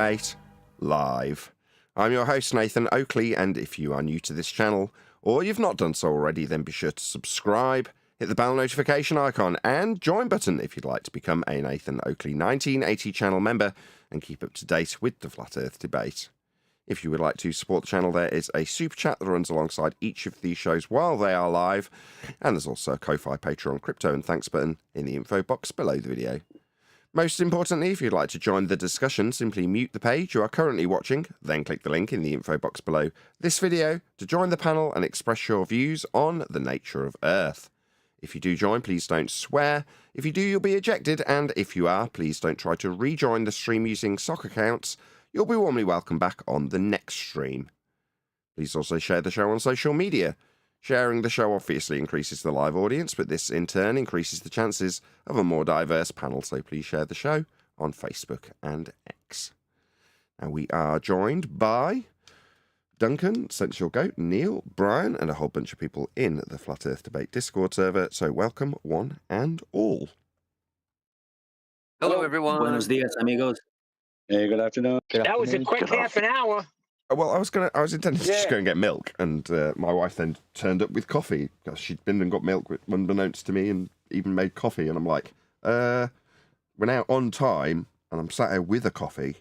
Debate live. I'm your host, Nathan Oakley, and if you are new to this channel, or you've not done so already, then be sure to subscribe, hit the bell notification icon, and join button if you'd like to become a Nathan Oakley 1980 channel member and keep up to date with the Flat Earth debate. If you would like to support the channel, there is a super chat that runs alongside each of these shows while they are live, and there's also a Ko-Fi, Patreon, crypto and thanks button in the info box below the video. Most importantly, if you'd like to join the discussion, simply mute the page you are currently watching, then click the link in the info box below this video to join the panel and express your views on the nature of Earth. If you do join, please don't swear. If you do, you'll be ejected, and if you are, please don't try to rejoin the stream using sock accounts. You'll be warmly welcome back on the next stream. Please also share the show on social media. Sharing the show obviously increases the live audience, but this in turn increases the chances of a more diverse panel, so please share the show on Facebook and X. Now we are joined by Duncan, Sensual Goat, Neil, Brian, and a whole bunch of people in the Flat Earth Debate Discord server, so welcome one and all. Hello, everyone. Buenos dias, amigos. Hey, good afternoon. That was a quick half an hour. Well, I was intending to just go and get milk, and my wife then turned up with coffee because she'd been and got milk unbeknownst to me, and even made coffee. And I'm like, we're now on time, and I'm sat here with a coffee.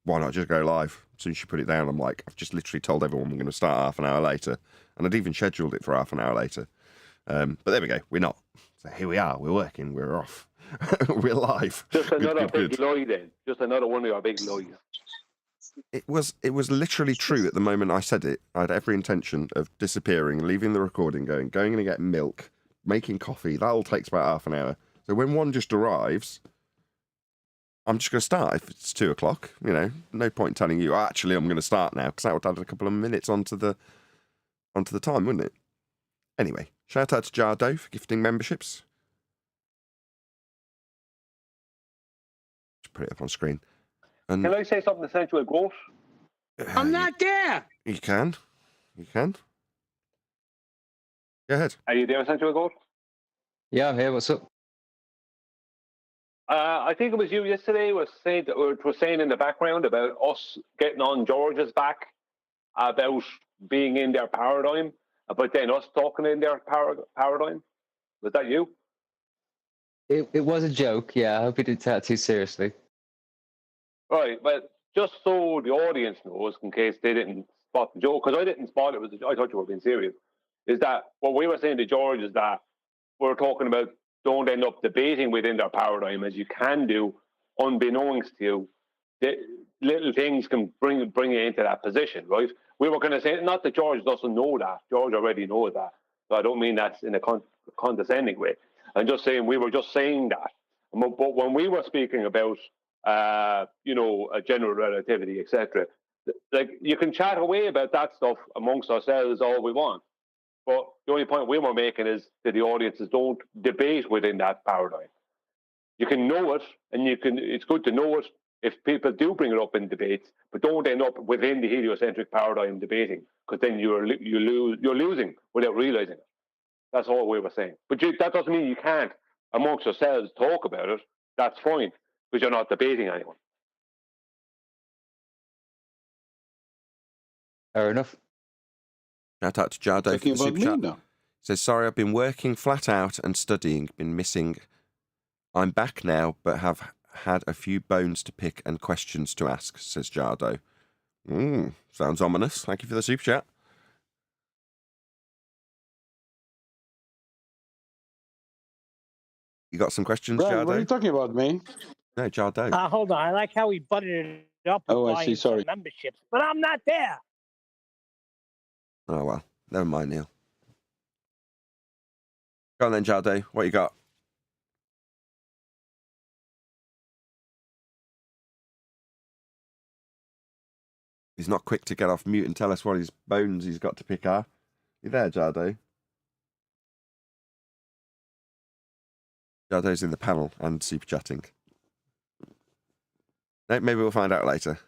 Why not just go live? As soon as she put it down, I'm like, I've just literally told everyone we're going to start half an hour later, and I'd even scheduled it for half an hour later. But there we go, we're not. So here we are. We're working. We're off. We're live. Just another big lie then. Just another one of your big lies. It was literally true at the moment I said it. I had every intention of disappearing, leaving the recording going to get milk, making coffee. That all takes about half an hour. So when one just arrives, I'm just going to start. If it's 2 o'clock, no point telling you, actually, I'm going to start now, because that would add a couple of minutes onto the time, wouldn't it? Anyway, shout out to Jardo for gifting memberships. Just put it up on screen. And Can I say something essential, Goat? I'm not there. You can. Go ahead. Are you there, essential Goat? Yeah, I'm here. What's up? I think it was you yesterday was saying in the background about us getting on George's back about being in their paradigm, but then us talking in their paradigm. Was that you? It was a joke, yeah. I hope you didn't take it too seriously. Right, but just so the audience knows, in case they didn't spot the joke, because I didn't spot it, I thought you were being serious, is that what we were saying to George is that we're talking about don't end up debating within their paradigm, as you can do, unbeknownst to you. The little things can bring you into that position, right? We were going to say, not that George doesn't know that, George already knows that, so I don't mean that's in a condescending way. I'm just saying we were just saying that. But when we were speaking about general relativity, etc. Like, you can chat away about that stuff amongst ourselves all we want. But the only point we were making is that the audiences don't debate within that paradigm. You can know it, and it's good to know it if people do bring it up in debates, but don't end up within the heliocentric paradigm debating, because then you're losing without realizing it. That's all we were saying. But that doesn't mean you can't amongst yourselves talk about it. That's fine, because you're not debating anyone. Fair enough. Shout out to Jardo for the super chat. Now. Says, sorry, I've been working flat out and studying, been missing. I'm back now, but have had a few bones to pick and questions to ask, says Jardo. Sounds ominous. Thank you for the super chat. You got some questions, Brian, Jardo? what are you talking about, man? No, Jardo. Hold on. I like how he butted it up with Oh, I buying see. Sorry. some memberships, but I'm not there. Oh, well. Never mind, Neil. Go on then, Jardo. What you got? He's not quick to get off mute and tell us what his bones he's got to pick are. You there, Jardo? Jardo's in the panel and super chatting. No, maybe we'll find out later.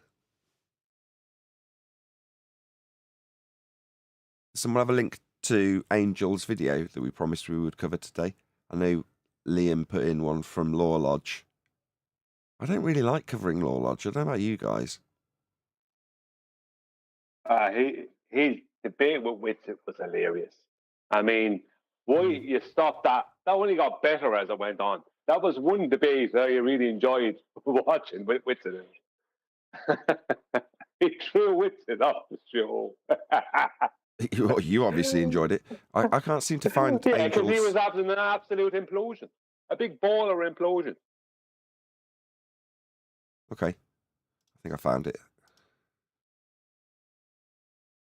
Does someone have a link to Angel's video that we promised we would cover today? I know Liam put in one from Law Lodge. I don't really like covering Law Lodge. I don't know about you guys. His debate with Whitsitt was hilarious. I mean, why you stopped that? That only got better as it went on. That was one debate that I really enjoyed watching with Whitsitt. He threw Whitsitt off the show. You obviously enjoyed it. I can't seem to find Yeah, because he Angel's. was having an absolute implosion, a big baller implosion. Okay, I think I found it.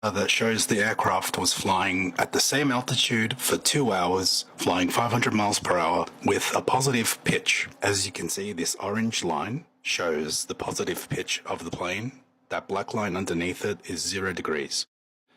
That shows the aircraft was flying at the same altitude for 2 hours, flying 500 miles per hour with a positive pitch. As you can see, this orange line shows the positive pitch of the plane. That black line underneath it is 0 degrees.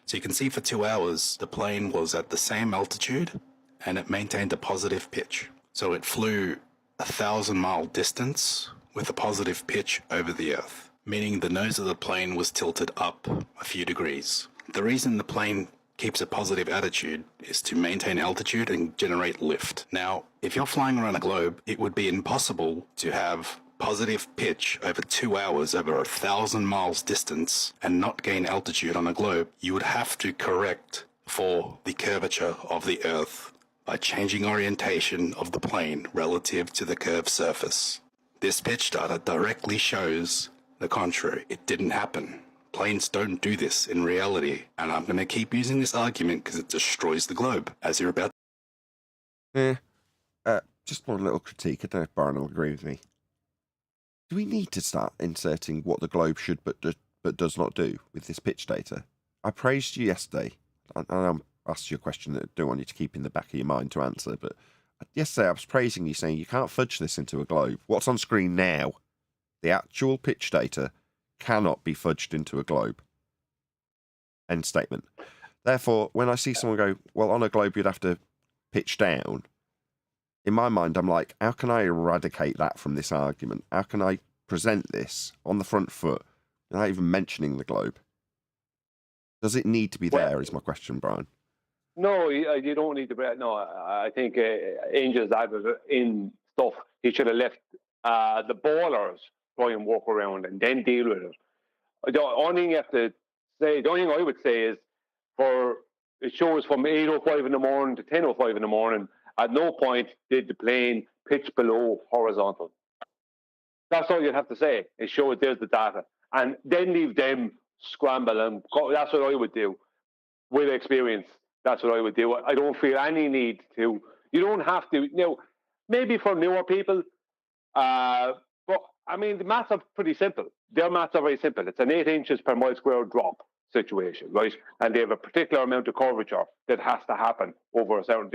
So you can see for 2 hours, the plane was at the same altitude and it maintained a positive pitch. So it flew 1,000-mile distance with a positive pitch over the Earth, meaning the nose of the plane was tilted up a few degrees. The reason the plane keeps a positive attitude is to maintain altitude and generate lift. Now, if you're flying around the globe, it would be impossible to have positive pitch over 2 hours over 1,000 miles distance and not gain altitude on a globe. You would have to correct for the curvature of the Earth by changing orientation of the plane relative to the curved surface. This pitch data directly shows the contrary. It didn't happen. Planes don't do this in reality, and I'm going to keep using this argument because it destroys the globe, as you're about. Just one little critique. I don't know if Brian will agree with me. Do we need to start inserting what the globe should but does not do with this pitch data? I praised you yesterday, and I asked you a question that I don't want you to keep in the back of your mind to answer, but yesterday I was praising you, saying you can't fudge this into a globe. What's on screen now, the actual pitch data, cannot be fudged into a globe. End statement. Therefore, when I see someone go, well, on a globe you'd have to pitch down, in my mind I'm like, how can I eradicate that from this argument? How can I present this on the front foot without even mentioning the globe? Does it need to be there, is my question, Brian? No, you don't need to. No, I think Angel's added in stuff. He should have left the ballers try and walk around and then deal with it. The only thing you have to say, the only thing I would say is, it shows from 8:05 in the morning to 10:05 in the morning, at no point did the plane pitch below horizontal. That's all you'd have to say. It shows there's the data. And then leave them scramble, and that's what I would do with experience. That's what I would do. I don't feel any need to. You don't have to. Maybe for newer people, but I mean, the maths are pretty simple. Their maths are very simple. It's an 8 inches per mile square drop situation, right? And they have a particular amount of curvature that has to happen over a certain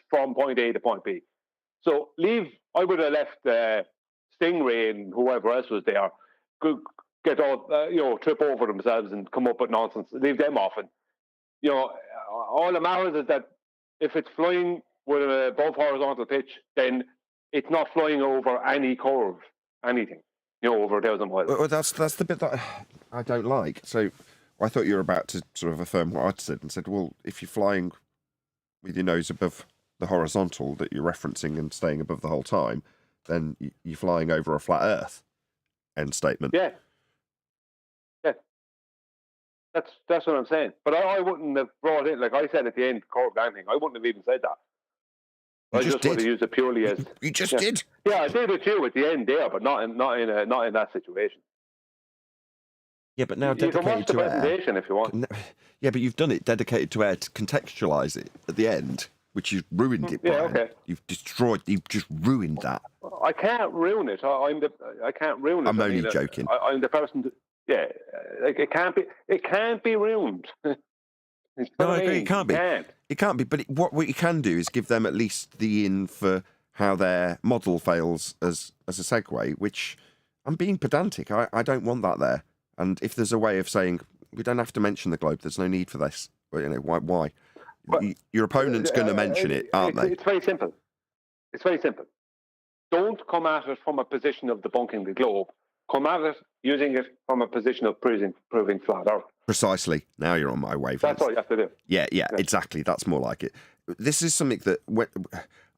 from point A to point B. So I would have left Stingray and whoever else was there get all trip over themselves and come up with nonsense. Leave them off, and all that matters is that if it's flying with an above horizontal pitch, then it's not flying over any curve, anything, over 1,000 miles. Well, that's the bit that I don't like. So I thought you were about to sort of affirm what I'd said and said, well, if you're flying with your nose above the horizontal that you're referencing and staying above the whole time, then you're flying over a flat Earth. End statement. Yeah. That's what I'm saying. But I wouldn't have brought it, like I said at the end, curved anything. I wouldn't have even said that. I just would have used it purely as. You just did. Yeah, I did it too at the end there, but not in that situation. Yeah, but now you can dedicated watch the to air. presentation if you want. Yeah, but you've done it dedicated to air to contextualise it at the end, which you've ruined it. Yeah, Brian. okay. You've just ruined that. I can't ruin it. I can't ruin it. I'm only joking. I'm the person. It can't be ruined. No, I agree. It can't be. It can't be. But what you can do is give them at least the in for how their model fails as a segue. Which I'm being pedantic. I don't want that there. And if there's a way of saying we don't have to mention the globe, there's no need for this. But, why? But, your opponent's going to mention it, aren't they? It's very simple. It's very simple. Don't come at it from a position of debunking the globe. Come at it using it from a position of proving flat Earth. Precisely. Now you're on my wavelength. That's all you have to do. Yeah, exactly. That's more like it. This is something that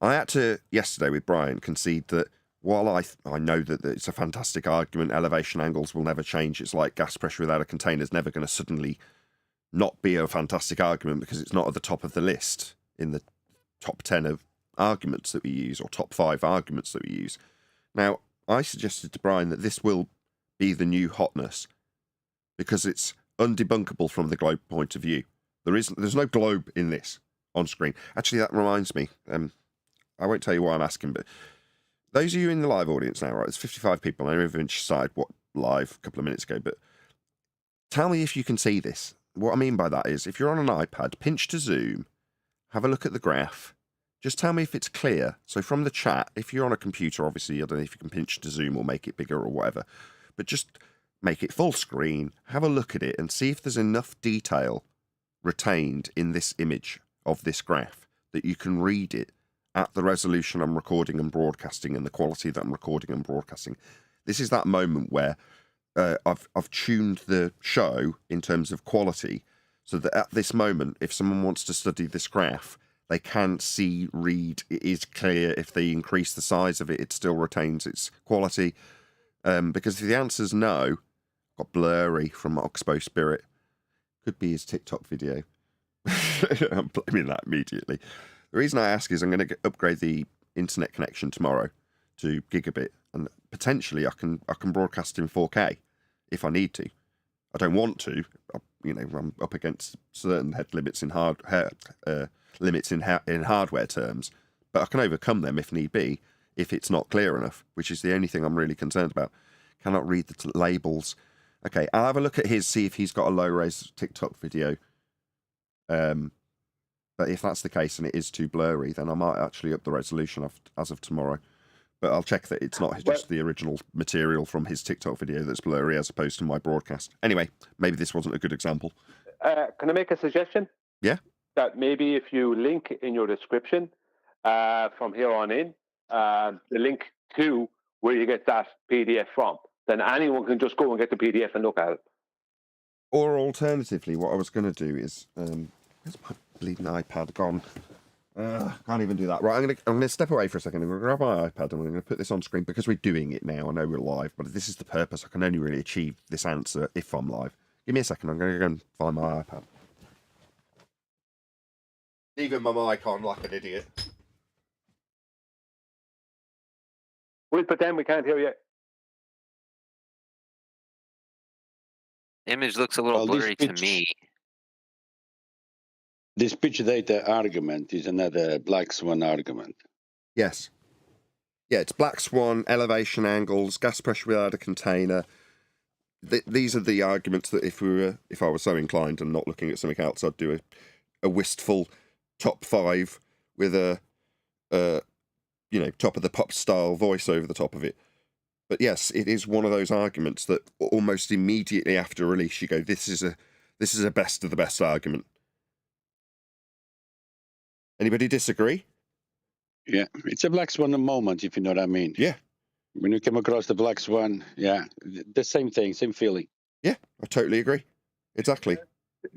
I had to, yesterday with Brian, concede that while I know that it's a fantastic argument, elevation angles will never change. It's like gas pressure without a container is never going to suddenly not be a fantastic argument because it's not at the top of the list in the top 10 of arguments that we use, or top 5 arguments that we use. Now, I suggested to Brian that this will be the new hotness because it's undebunkable from the globe point of view. There's no globe in this on screen. Actually, that reminds me. I won't tell you why I'm asking, but those of you in the live audience now, right? There's 55 people. I never even decided what live a couple of minutes ago, but tell me if you can see this. What I mean by that is, if you're on an iPad, pinch to zoom, have a look at the graph. Just tell me if it's clear. So from the chat, if you're on a computer, obviously, I don't know if you can pinch to zoom or make it bigger or whatever, but just make it full screen, have a look at it and see if there's enough detail retained in this image of this graph that you can read it at the resolution I'm recording and broadcasting and the quality that I'm recording and broadcasting. This is that moment where I've tuned the show in terms of quality so that at this moment, if someone wants to study this graph, they can see, read, it is clear. If they increase the size of it, it still retains its quality. Because if the answer's no, got blurry from Oxbow Spirit. Could be his TikTok video. I'm blaming that immediately. The reason I ask is I'm going to upgrade the internet connection tomorrow to gigabit, and potentially I can broadcast in 4K if I need to. I don't want to. I'm up against certain head limits in hardware terms, but I can overcome them if need be if it's not clear enough, which is the only thing I'm really concerned about. Cannot read the labels. Okay, I'll have a look at his, see if he's got a low-res TikTok video. But if that's the case and it is too blurry, then I might actually up the resolution as of tomorrow. But I'll check that it's not just the original material from his TikTok video that's blurry as opposed to my broadcast. Anyway, maybe this wasn't a good example. Can I make a suggestion? Yeah. That maybe if you link in your description from here on in, the link to where you get that PDF from, then anyone can just go and get the PDF and look at it. Or alternatively, what I was going to do is, where's my bleeding iPad gone? Can't even do that. Right, I'm going to step away for a second. I'm going to grab my iPad and we're going to put this on screen because we're doing it now. I know we're live, but this is the purpose. I can only really achieve this answer if I'm live. Give me a second. I'm going to go and find my iPad. Leaving my mic on like an idiot. We'll pretend we can't hear you. Image looks a little blurry to me. The speech data argument is another black swan argument. Yes. Yeah, it's black swan, elevation angles, gas pressure without a container. These are the arguments that if I was so inclined and not looking at something else, I'd do a wistful top 5 with a top of the pop style voice over the top of it. But yes, it is one of those arguments that almost immediately after release you go, this is a best of the best argument. Anybody disagree? Yeah, it's a black swan moment, if you know what I mean. Yeah. When you come across the black swan, yeah, the same thing, same feeling. Yeah, I totally agree. Exactly.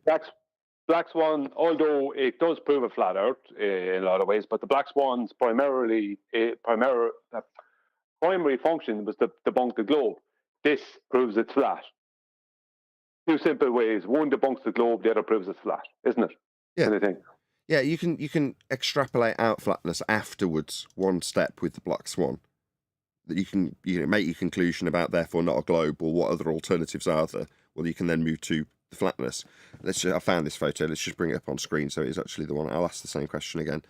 Black Swan, although it does prove a flat Earth in a lot of ways, but the Black Swan's primary function was to debunk the globe. This proves it's flat. Two simple ways. One debunks the globe, the other proves it's flat, isn't it? Yeah. Anything. Yeah, you can extrapolate out flatness afterwards, one step with the Black Swan. That you can make your conclusion about therefore not a globe or what other alternatives are there. Well, you can then move to the flatness. I found this photo. Let's just bring it up on screen so it's actually the one. I'll ask the same question again.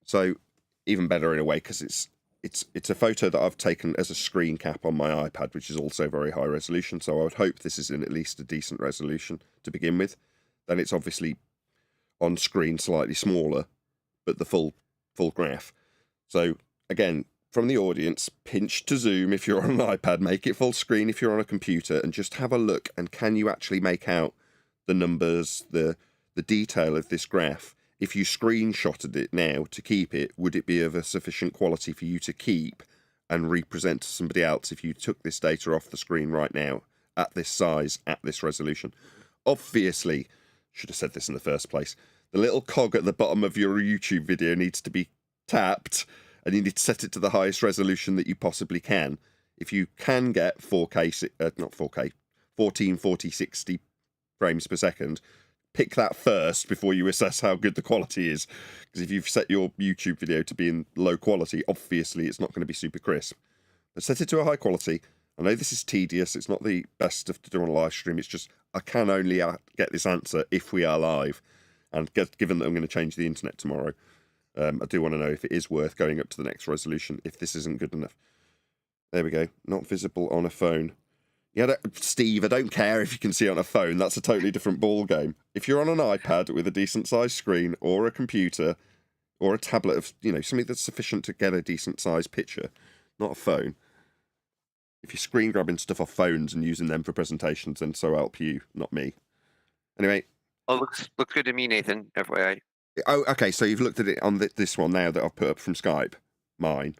So even better in a way because it's a photo that I've taken as a screen cap on my iPad, which is also very high resolution. So I would hope this is in at least a decent resolution to begin with. Then it's obviously on screen slightly smaller, but the full graph. So again, from the audience, pinch to zoom if you're on an iPad, make it full screen if you're on a computer, and just have a look. And can you actually make out the numbers, the detail of this graph? If you screenshotted it now to keep it, would it be of a sufficient quality for you to keep and represent to somebody else if you took this data off the screen right now at this size, at this resolution? Obviously, should have said this in the first place, the little cog at the bottom of your YouTube video needs to be tapped and you need to set it to the highest resolution that you possibly can. If you can get 4K, not 4K, 1440 60 frames per second, pick that first before you assess how good the quality is. Because if you've set your YouTube video to be in low quality, obviously it's not going to be super crisp. But set it to a high quality. I know this is tedious. It's not the best stuff to do on a live stream. It's just I can only get this answer if we are live. And given that I'm going to change the internet tomorrow, I do want to know if it is worth going up to the next resolution if this isn't good enough. There we go. Not visible on a phone. Yeah, Steve, I don't care if you can see it on a phone. That's a totally different ball game. If you're on an iPad with a decent sized screen or a computer or a tablet of, something that's sufficient to get a decent sized picture, not a phone. If you're screen grabbing stuff off phones and using them for presentations, then so help you, not me. Anyway. Oh, looks good to me, Nathan, FYI. Oh, okay, so you've looked at it on this one now that I've put up from Skype. Mine.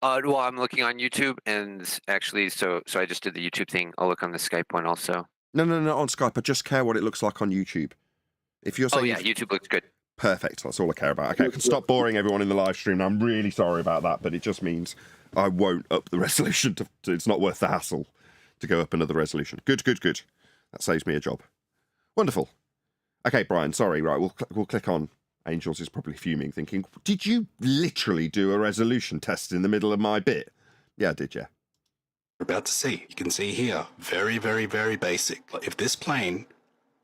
Well, I'm looking on YouTube, and actually, so I just did the YouTube thing. I'll look on the Skype one also. No, on Skype. I just care what it looks like on YouTube. If you're saying YouTube looks good. Perfect. That's all I care about. Okay, I can stop boring everyone in the live stream. I'm really sorry about that, but it just means I won't up the resolution. It's not worth the hassle to go up another resolution. Good. That saves me a job. Wonderful. Okay, Brian, sorry. Right, we'll click on. Angels is probably fuming, thinking, did you literally do a resolution test in the middle of my bit? Yeah, I did, yeah. We're about to see. You can see here, very, very, very basic. If this plane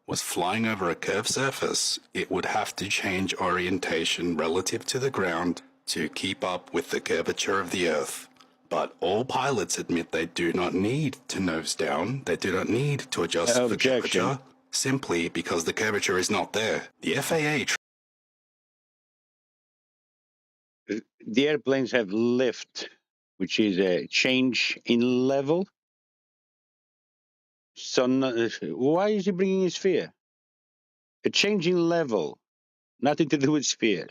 was flying over a curved surface, it would have to change orientation relative to the ground to keep up with the curvature of the Earth. But all pilots admit they do not need to nose down. They do not need to adjust for curvature, simply because the curvature is not there. The FAA... The airplanes have lift, which is a change in level. So why is he bringing a sphere? A change in level, nothing to do with sphere.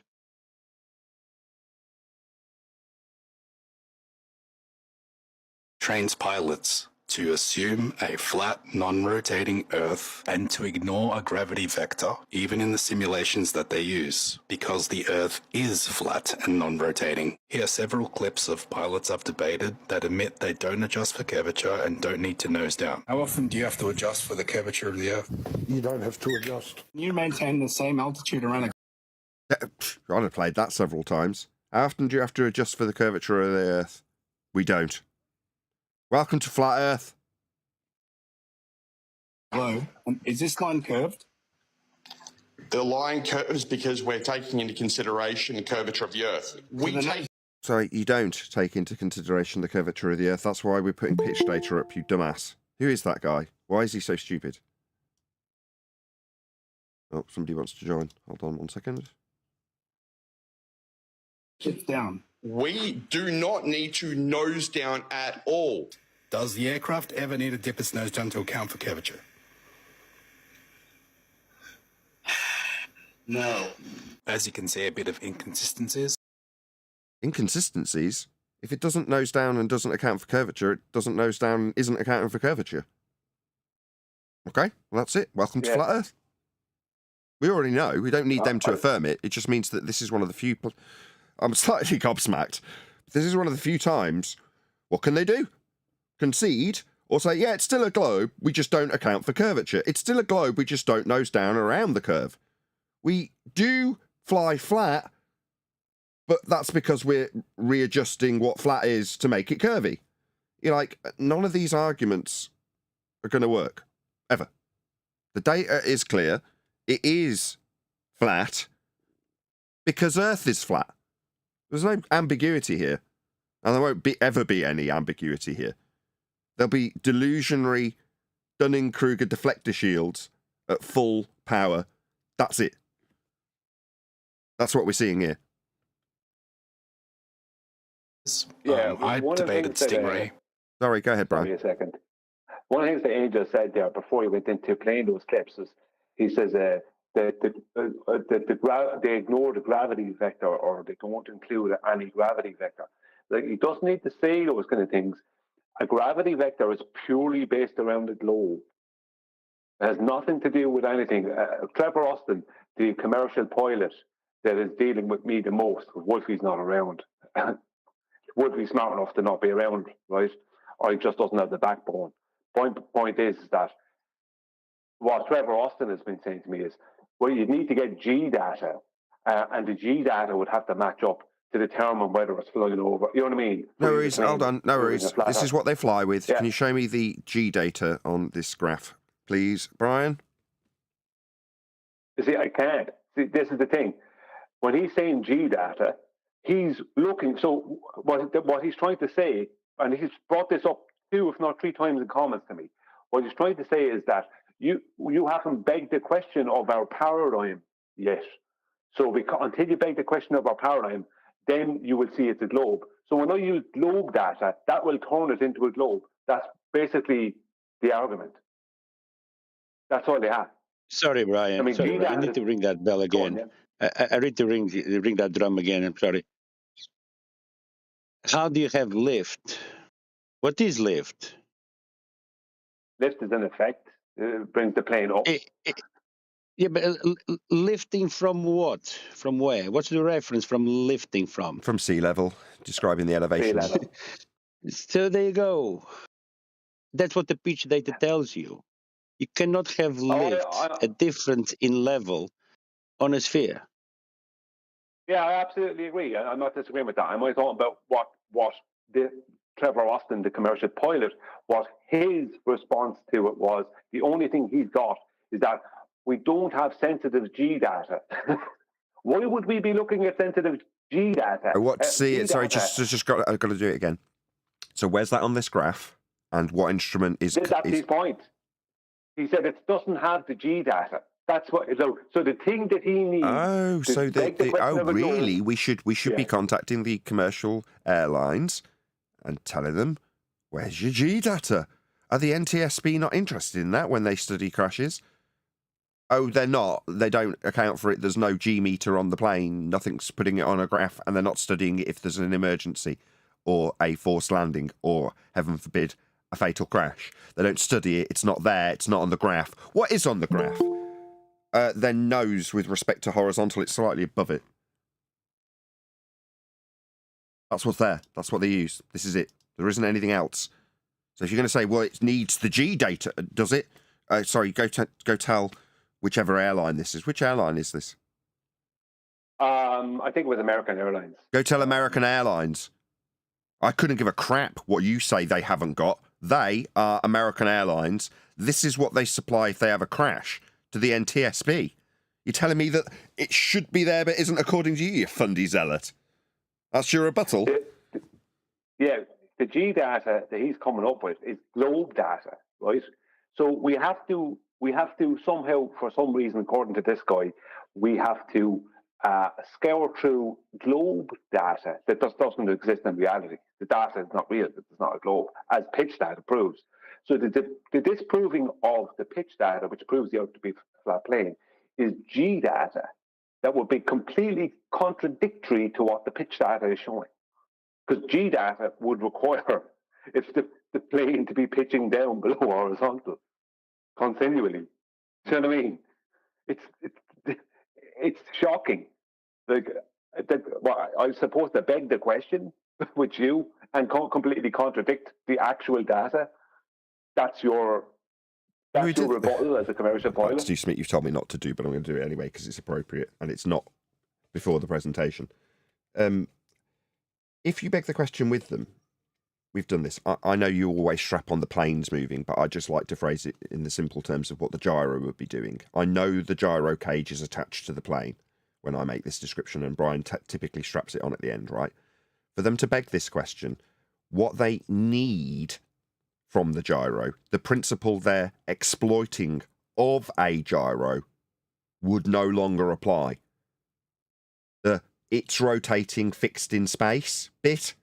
Trains pilots to assume a flat, non-rotating Earth and to ignore a gravity vector, even in the simulations that they use, because the Earth is flat and non-rotating. Here are several clips of pilots I've debated that admit they don't adjust for curvature and don't need to nose down. How often do you have to adjust for the curvature of the Earth? You don't have to adjust. You maintain the same altitude around a... I'd have played that several times. How often do you have to adjust for the curvature of the Earth? We don't. Welcome to Flat Earth. Hello. Is this line curved? The line curves because we're taking into consideration the curvature of the Earth. Sorry, you don't take into consideration the curvature of the Earth. That's why we're putting pitch data up, you dumbass. Who is that guy? Why is he so stupid? Oh, somebody wants to join. Hold on 1 second. Sit down. We do not need to nose down at all. Does the aircraft ever need to dip its nose down to account for curvature? No. As you can see, a bit of inconsistencies. Inconsistencies? If it doesn't nose down and doesn't account for curvature, it doesn't nose down and isn't accounting for curvature. Okay, well that's it. Welcome to Flat Earth. We already know. We don't need them to affirm it. It just means that this is one of the few... I'm slightly gobsmacked. This is one of the few times... What can they do? Concede or say, yeah, it's still a globe, we just don't account for curvature. It's still a globe, we just don't nose down around the curve. We do fly flat, but that's because we're readjusting what flat is to make it curvy. You're like, none of these arguments are going to work, ever. The data is clear. It is flat because Earth is flat. There's no ambiguity here. And there won't ever be any ambiguity here. There'll be delusionary Dunning-Kruger deflector shields at full power. That's it. That's what we're seeing here. Yeah, I debated Stingray. Sorry, go ahead, Brian. Give me a second. One of the things that Angel said there before he went into playing those clips is he says that they ignore the gravity vector or they don't include any gravity vector. Like, he doesn't need to say those kind of things. A gravity vector is purely based around the globe. It has nothing to do with anything. Trevor Austin, the commercial pilot, that is dealing with me the most. Because Wolfie's not around. Wolfie's smart enough to not be around, right? Or he just doesn't have the backbone. Point is that what Trevor Austin has been saying to me is, well, you need to get G data, and the G data would have to match up to determine whether it's flying over. You know what I mean? No worries, hold on, no worries. This is what they fly with. Yeah. Can you show me the G data on this graph, please, Brian? You see, I can't. See, this is the thing. When he's saying G data, he's looking. So what he's trying to say, and he's brought this up 2, if not 3 times in comments to me. What he's trying to say is that you haven't begged the question of our paradigm yet. So until you beg the question of our paradigm, then you will see it's a globe. So when I use globe data, that will turn it into a globe. That's basically the argument. That's all they have. Sorry, Brian. I mean, sorry, Brian. I need to ring that bell again. Go on, yeah. I need to ring that drum again. I'm sorry. How do you have lift? What is lift? Lift is an effect. It brings the plane up. Yeah, but lifting from what? From where? What's the reference from lifting from? From sea level, describing the elevation. Sea level. So there you go. That's what the pitch data tells you. You cannot have lift a difference in level on a sphere. Yeah, I absolutely agree. I'm not disagreeing with that. I'm only talking about what the Trevor Austin, the commercial pilot, what his response to it was. The only thing he's got is that we don't have sensitive G data. Why would we be looking at sensitive G data? Sorry, I've got to do it again. So where's that on this graph? And what instrument is? That's his point. He said it doesn't have the G data. That's what. So the thing that he needs. Oh, so really? We should be contacting the commercial airlines and telling them, where's your G data? Are the NTSB not interested in that when they study crashes? Oh, they're not. They don't account for it. There's no G meter on the plane. Nothing's putting it on a graph, and they're not studying it if there's an emergency or a forced landing or, heaven forbid, a fatal crash. They don't study it. It's not there. It's not on the graph. What is on the graph? Their nose with respect to horizontal. It's slightly above it. That's what's there. That's what they use. This is it. There isn't anything else. So if you're going to say, well, it needs the G data, does it? Sorry, go tell whichever airline this is. Which airline is this? I think it was American Airlines. Go tell American Airlines. I couldn't give a crap what you say they haven't got. They are American Airlines. This is what they supply if they have a crash to the NTSB. You're telling me that it should be there but isn't according to you fundy zealot. That's your rebuttal? Yeah, the G data that he's coming up with is globe data, right? So we have to somehow, for some reason, according to this guy, we have to scour through globe data that just doesn't exist in reality. The data is not real. It's not a globe, as pitch data proves. So the disproving of the pitch data, which proves the Earth to be a flat plane, is G data that would be completely contradictory to what the pitch data is showing. Because G data would require if the plane to be pitching down below horizontal continually. Do you know what I mean? It's shocking. I'm supposed to beg the question with you and completely contradict the actual data. That's your rebuttal as a commercial pilot. Steve Smith, you've told me not to do, but I'm going to do it anyway because it's appropriate and it's not before the presentation. If you beg the question with them, we've done this. I know you always strap on the planes moving, but I just like to phrase it in the simple terms of what the gyro would be doing. I know the gyro cage is attached to the plane when I make this description, and Brian typically straps it on at the end, right? For them to beg this question, what they need from the gyro, the principle they're exploiting of a gyro would no longer apply. It's rotating fixed in space bit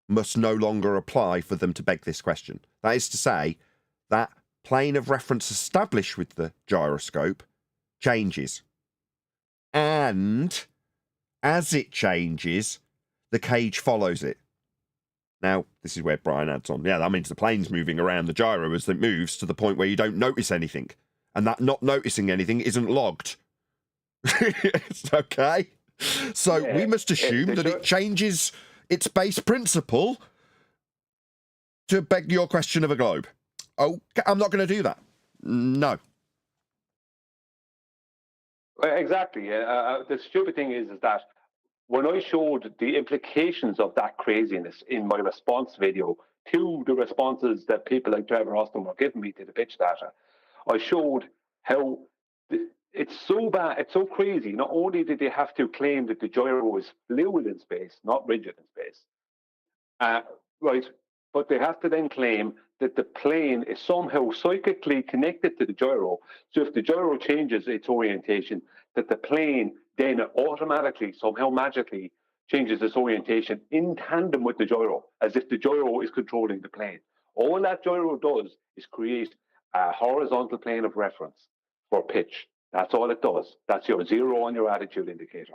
must no longer apply for them to beg this question. That is to say, that plane of reference established with the gyroscope changes. And as it changes, the cage follows it. Now, this is where Brian adds on. Yeah, that means the plane's moving around the gyro as it moves to the point where you don't notice anything. And that not noticing anything isn't logged. It's okay. So we must assume that it changes its base principle to beg your question of a globe. Okay, I'm not going to do that. No. Exactly. The stupid thing is that when I showed the implications of that craziness in my response video to the responses that people like Trevor Austin were giving me to the pitch data, I showed how it's so bad, it's so crazy. Not only did they have to claim that the gyro is fluid in space, not rigid in space, right, but they have to then claim that the plane is somehow psychically connected to the gyro. So if the gyro changes its orientation, that the plane then automatically, somehow magically, changes its orientation in tandem with the gyro, as if the gyro is controlling the plane. All that gyro does is create a horizontal plane of reference for pitch. That's all it does. That's your zero on your attitude indicator,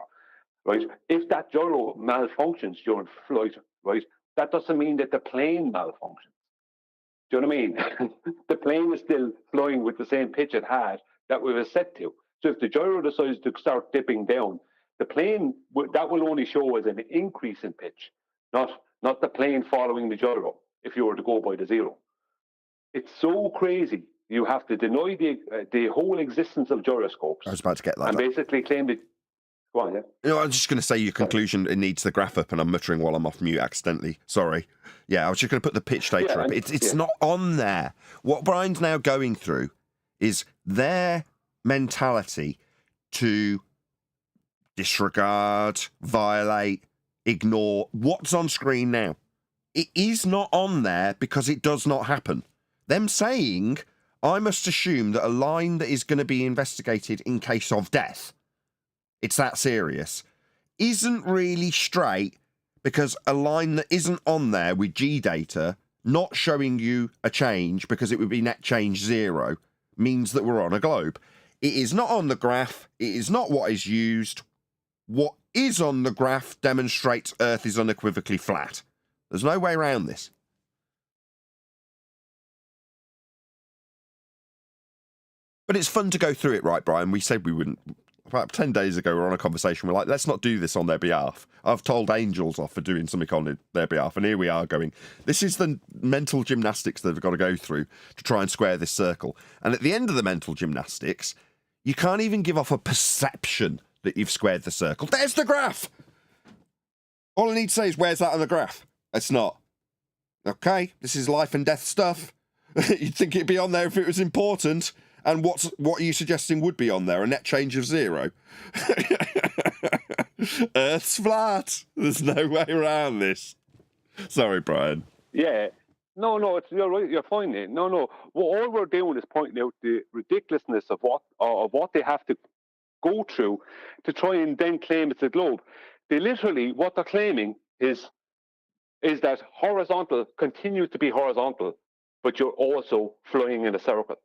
right? If that gyro malfunctions during flight, right, that doesn't mean that the plane malfunctions. Do you know what I mean? The plane is still flying with the same pitch it had that we were set to. So if the gyro decides to start dipping down, the plane, that will only show as an increase in pitch, not the plane following the gyro, if you were to go by the zero. It's so crazy. You have to deny the whole existence of gyroscopes. I was about to get that. And basically claim that. Go on, yeah. You know, I'm just going to say your conclusion, it needs the graph up, and I'm muttering while I'm off mute accidentally. Sorry. Yeah, I was just going to put the pitch data up. It's not on there. What Brian's now going through is their mentality to disregard, violate, ignore what's on screen now. It is not on there because it does not happen. Them saying, I must assume that a line that is going to be investigated in case of death, it's that serious, isn't really straight, because a line that isn't on there with G data not showing you a change because it would be net change 0 means that we're on a globe. It is not on the graph. It is not what is used. What is on the graph demonstrates Earth is unequivocally flat. There's no way around this. But it's fun to go through it, right, Brian? We said we wouldn't. About 10 days ago, we were on a conversation. We're like, let's not do this on their behalf. I've told angels off for doing something on their behalf, and here we are going, this is the mental gymnastics they've got to go through to try and square this circle. And at the end of the mental gymnastics, you can't even give off a perception that you've squared the circle. There's the graph! All I need to say is, where's that on the graph? It's not. Okay, this is life and death stuff. You'd think it'd be on there if it was important. And what are you suggesting would be on there? A net change of 0? Earth's flat. There's no way around this. Sorry, Brian. Yeah. No, you're right. You're fine. No. All we're doing is pointing out the ridiculousness of what they have to go through to try and then claim it's a globe. They literally, what they're claiming is that horizontal continues to be horizontal, but you're also flying in a circle.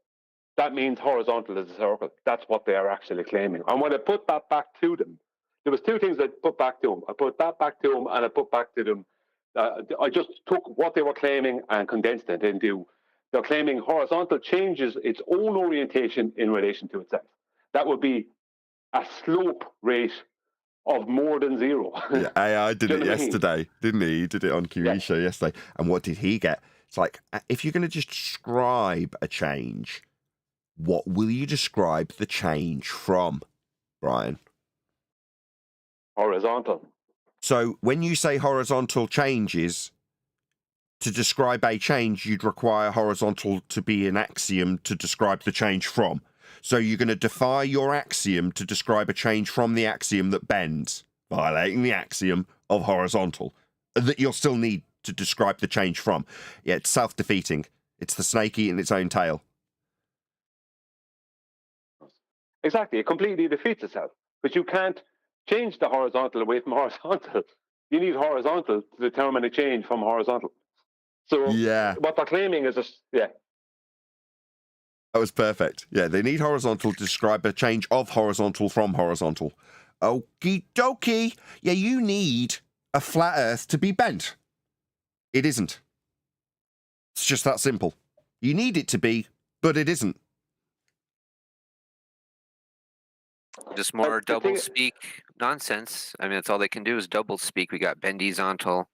That means horizontal is a circle. That's what they are actually claiming. And when I put that back to them, there was 2 things I put back to them. I put that back to them, and I put back to them. I just took what they were claiming and condensed it into. They're claiming horizontal changes its own orientation in relation to itself. That would be a slope rate of more than 0. Yeah, AI did it yesterday, didn't he? He did it on QE show yesterday. And what did he get? It's like, if you're going to just describe a change, what will you describe the change from, Brian? Horizontal. So when you say horizontal changes, to describe a change, you'd require horizontal to be an axiom to describe the change from. So you're going to defy your axiom to describe a change from the axiom that bends, violating the axiom of horizontal, that you'll still need to describe the change from. Yeah, it's self-defeating. It's the snake eating its own tail. Exactly. It completely defeats itself. But you can't change the horizontal away from horizontal. You need horizontal to determine a change from horizontal. So what they're claiming is That was perfect. Yeah, they need horizontal to describe a change of horizontal from horizontal. Okie dokie. Yeah, you need a flat Earth to be bent. It isn't. It's just that simple. You need it to be, but it isn't. just more the double thing- speak nonsense. I mean, that's all they can do is double speak. We got bendizontal.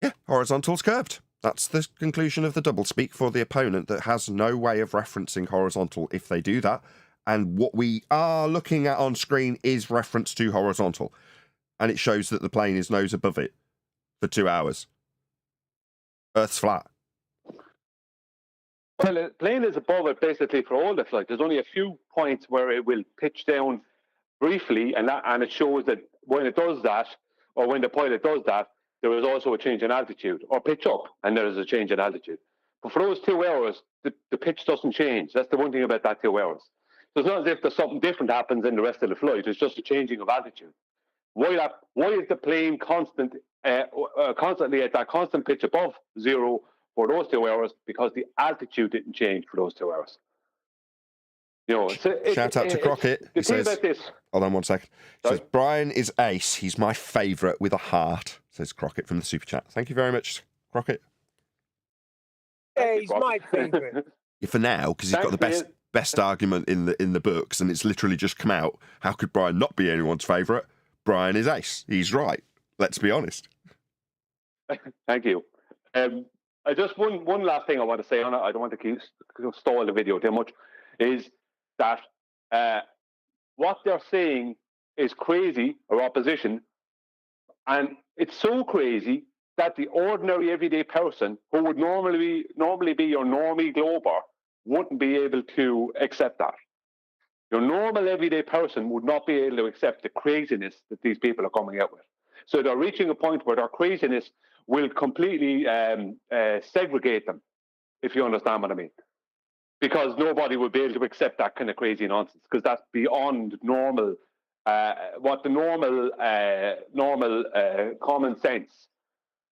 Yeah, horizontal's curved. That's the conclusion of the doublespeak for the opponent that has no way of referencing horizontal if they do that. And what we are looking at on screen is reference to horizontal. And it shows that the plane is nose above it for 2 hours. Earth's flat. Well, the plane is above it basically for all the flight. There's only a few points where it will pitch down briefly, and it shows that when it does that, or when the pilot does that, there is also a change in altitude, or pitch up, and there is a change in altitude. But for those 2 hours, the pitch doesn't change. That's the one thing about that 2 hours. So it's not as if there's something different happens in the rest of the flight. It's just a changing of altitude. Why is the plane constantly at that constant pitch above zero for those 2 hours? Because the altitude didn't change for those 2 hours. You know, Shout out to Crockett. He says, about this. hold on 1 second. He Sorry? says, Brian is ace. He's my favourite with a heart, says Crockett from the super chat. Thank you very much, Crockett. Yeah, he's my favorite. Yeah, for now, because he's got the best argument in the books, and it's literally just come out. How could Brian not be anyone's favourite? Brian is ace. He's right. Let's be honest. Thank you. I just one last thing I want to say on it. I don't want to keep stall the video too much. Is that what they're saying is crazy, or opposition, and it's so crazy that the ordinary everyday person who would normally be your normie glober wouldn't be able to accept that. Your normal everyday person would not be able to accept the craziness that these people are coming out with. So they're reaching a point where their craziness will completely segregate them, if you understand what I mean. Because nobody would be able to accept that kind of crazy nonsense, because that's beyond normal, what the normal common sense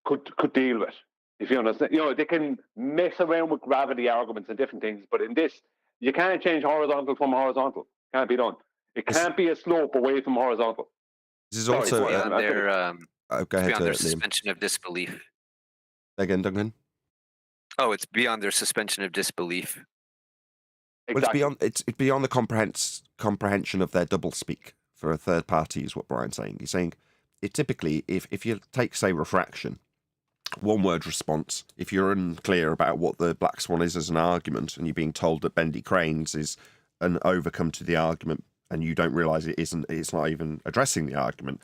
could deal with, if you understand. You know, they can mess around with gravity arguments and different things, but in this, you can't change horizontal from horizontal. Can't be done. It can't be a slope away from horizontal. This is also beyond their, go ahead, beyond their Liam. suspension of disbelief. Again, Duncan. Oh, it's beyond their suspension of disbelief. Exactly. Well, it's beyond the comprehension of their doublespeak for a third party, is what Brian's saying. He's saying it typically, if you take, say, refraction, one word response, if you're unclear about what the black swan is as an argument, and you're being told that bendy cranes is an overcome to the argument, and you don't realise it's not even addressing the argument,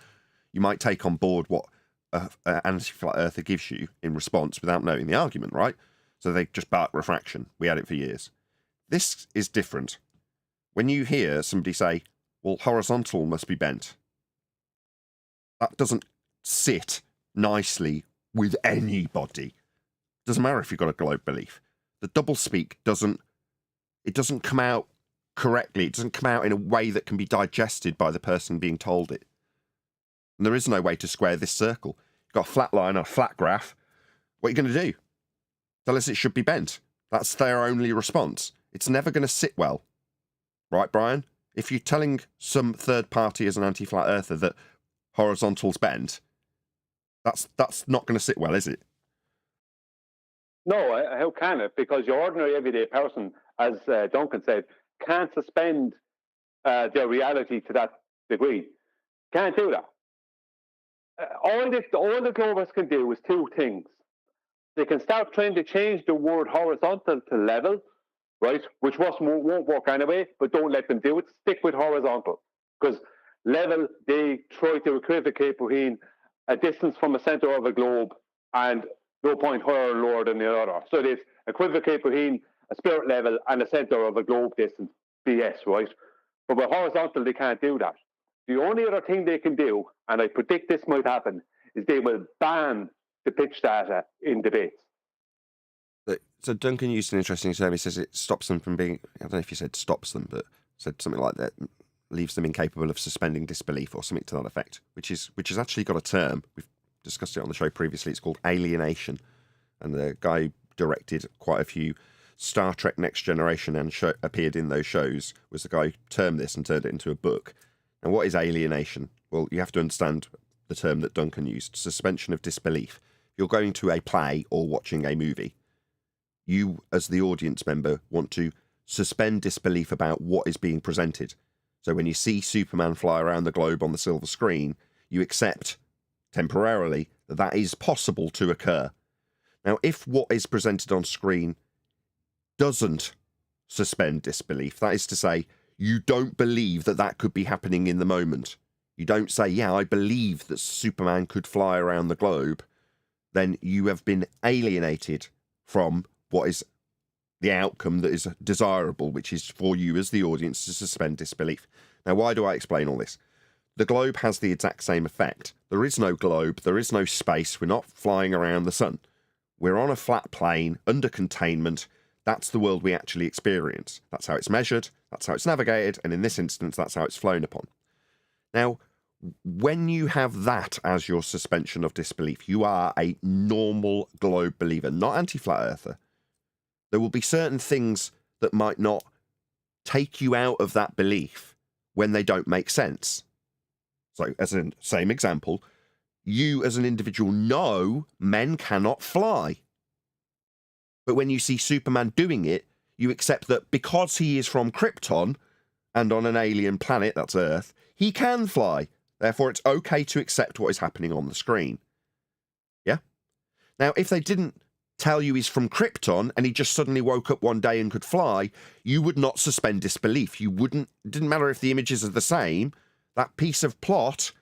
you might take on board what an anti-flat earther gives you in response without knowing the argument, right? So they just bark refraction. We had it for years. This is different. When you hear somebody say, well, horizontal must be bent, that doesn't sit nicely with anybody. Doesn't matter if you've got a globe belief. The doublespeak doesn't come out correctly. It doesn't come out in a way that can be digested by the person being told it. And there is no way to square this circle. You've got a flat line or a flat graph. What are you going to do? Tell us it should be bent. That's their only response. It's never going to sit well. Right, Brian? If you're telling some third party as an anti-flat earther that horizontal's bent, that's not going to sit well, is it? No, how can it? Because your ordinary everyday person, as Duncan said, can't suspend their reality to that degree. Can't do that. All the Glovers can do is two things. They can start trying to change the word horizontal to level, right? Which won't work anyway, but don't let them do it. Stick with horizontal. Because level, they try to equivocate between a distance from the centre of a globe and no point higher or lower than the other. So they equivocate between a spirit level and the centre of a globe distance. BS, right? But with horizontal, they can't do that. The only other thing they can do, and I predict this might happen, is they will ban the pitch data in debates. So Duncan used an interesting term. He says it stops them from being, I don't know if he said stops them, but said something like that, leaves them incapable of suspending disbelief or something to that effect, which has actually got a term. We've discussed it on the show previously. It's called alienation. And the guy who directed quite a few Star Trek Next Generation and appeared in those shows was the guy who termed this and turned it into a book. And what is alienation? Well, you have to understand the term that Duncan used, suspension of disbelief. If you're going to a play or watching a movie, you, as the audience member, want to suspend disbelief about what is being presented. So when you see Superman fly around the globe on the silver screen, you accept temporarily that that is possible to occur. Now, if what is presented on screen doesn't suspend disbelief, that is to say, you don't believe that that could be happening in the moment, you don't say, yeah, I believe that Superman could fly around the globe, then you have been alienated from what is the outcome that is desirable, which is for you as the audience to suspend disbelief. Now, why do I explain all this? The globe has the exact same effect. There is no globe, there is no space, we're not flying around the sun. We're on a flat plane, under containment. That's the world we actually experience. That's how it's measured, that's how it's navigated, and in this instance, that's how it's flown upon. Now, when you have that as your suspension of disbelief, you are a normal globe believer, not anti-flat earther. There will be certain things that might not take you out of that belief when they don't make sense. So, as a same example, you as an individual know men cannot fly. But when you see Superman doing it, you accept that because he is from Krypton and on an alien planet, that's Earth, he can fly. Therefore, it's okay to accept what is happening on the screen. Yeah? Now, if they didn't tell you he's from Krypton and he just suddenly woke up one day and could fly, you would not suspend disbelief. You wouldn't, it didn't matter if the images are the same, that piece of plot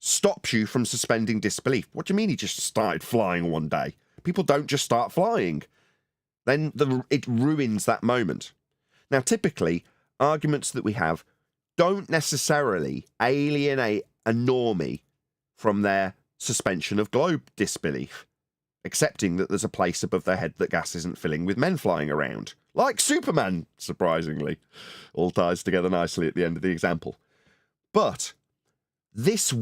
stops you from suspending disbelief. What do you mean he just started flying one day? People don't just start flying. Then it ruins that moment. Now, typically, arguments that we have don't necessarily alienate a normie from their suspension of globe disbelief, accepting that there's a place above their head that gas isn't filling with men flying around. Like Superman, surprisingly. All ties together nicely at the end of the example. But this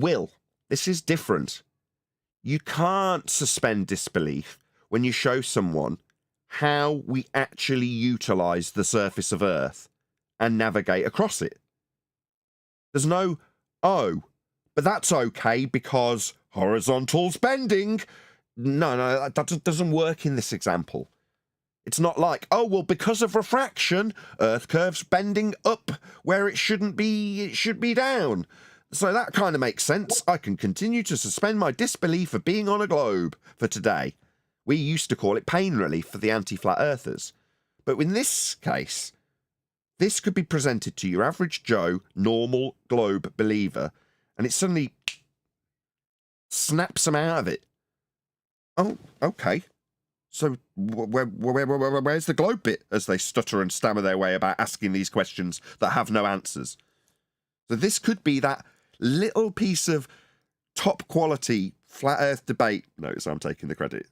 is different. You can't suspend disbelief when you show someone how we actually utilize the surface of Earth and navigate across it. There's no, oh, but that's okay because horizontal's bending. No, that doesn't work in this example. It's not like, oh, well, because of refraction, Earth curve's bending up where it shouldn't be, it should be down. So that kind of makes sense. I can continue to suspend my disbelief of being on a globe for today. We used to call it pain relief for the anti-flat earthers. But in this case, this could be presented to your average Joe, normal globe believer, and it suddenly snaps them out of it. Oh, okay. So where's the globe bit? As they stutter and stammer their way about asking these questions that have no answers. So this could be that little piece of top quality flat earth debate. Notice I'm taking the credit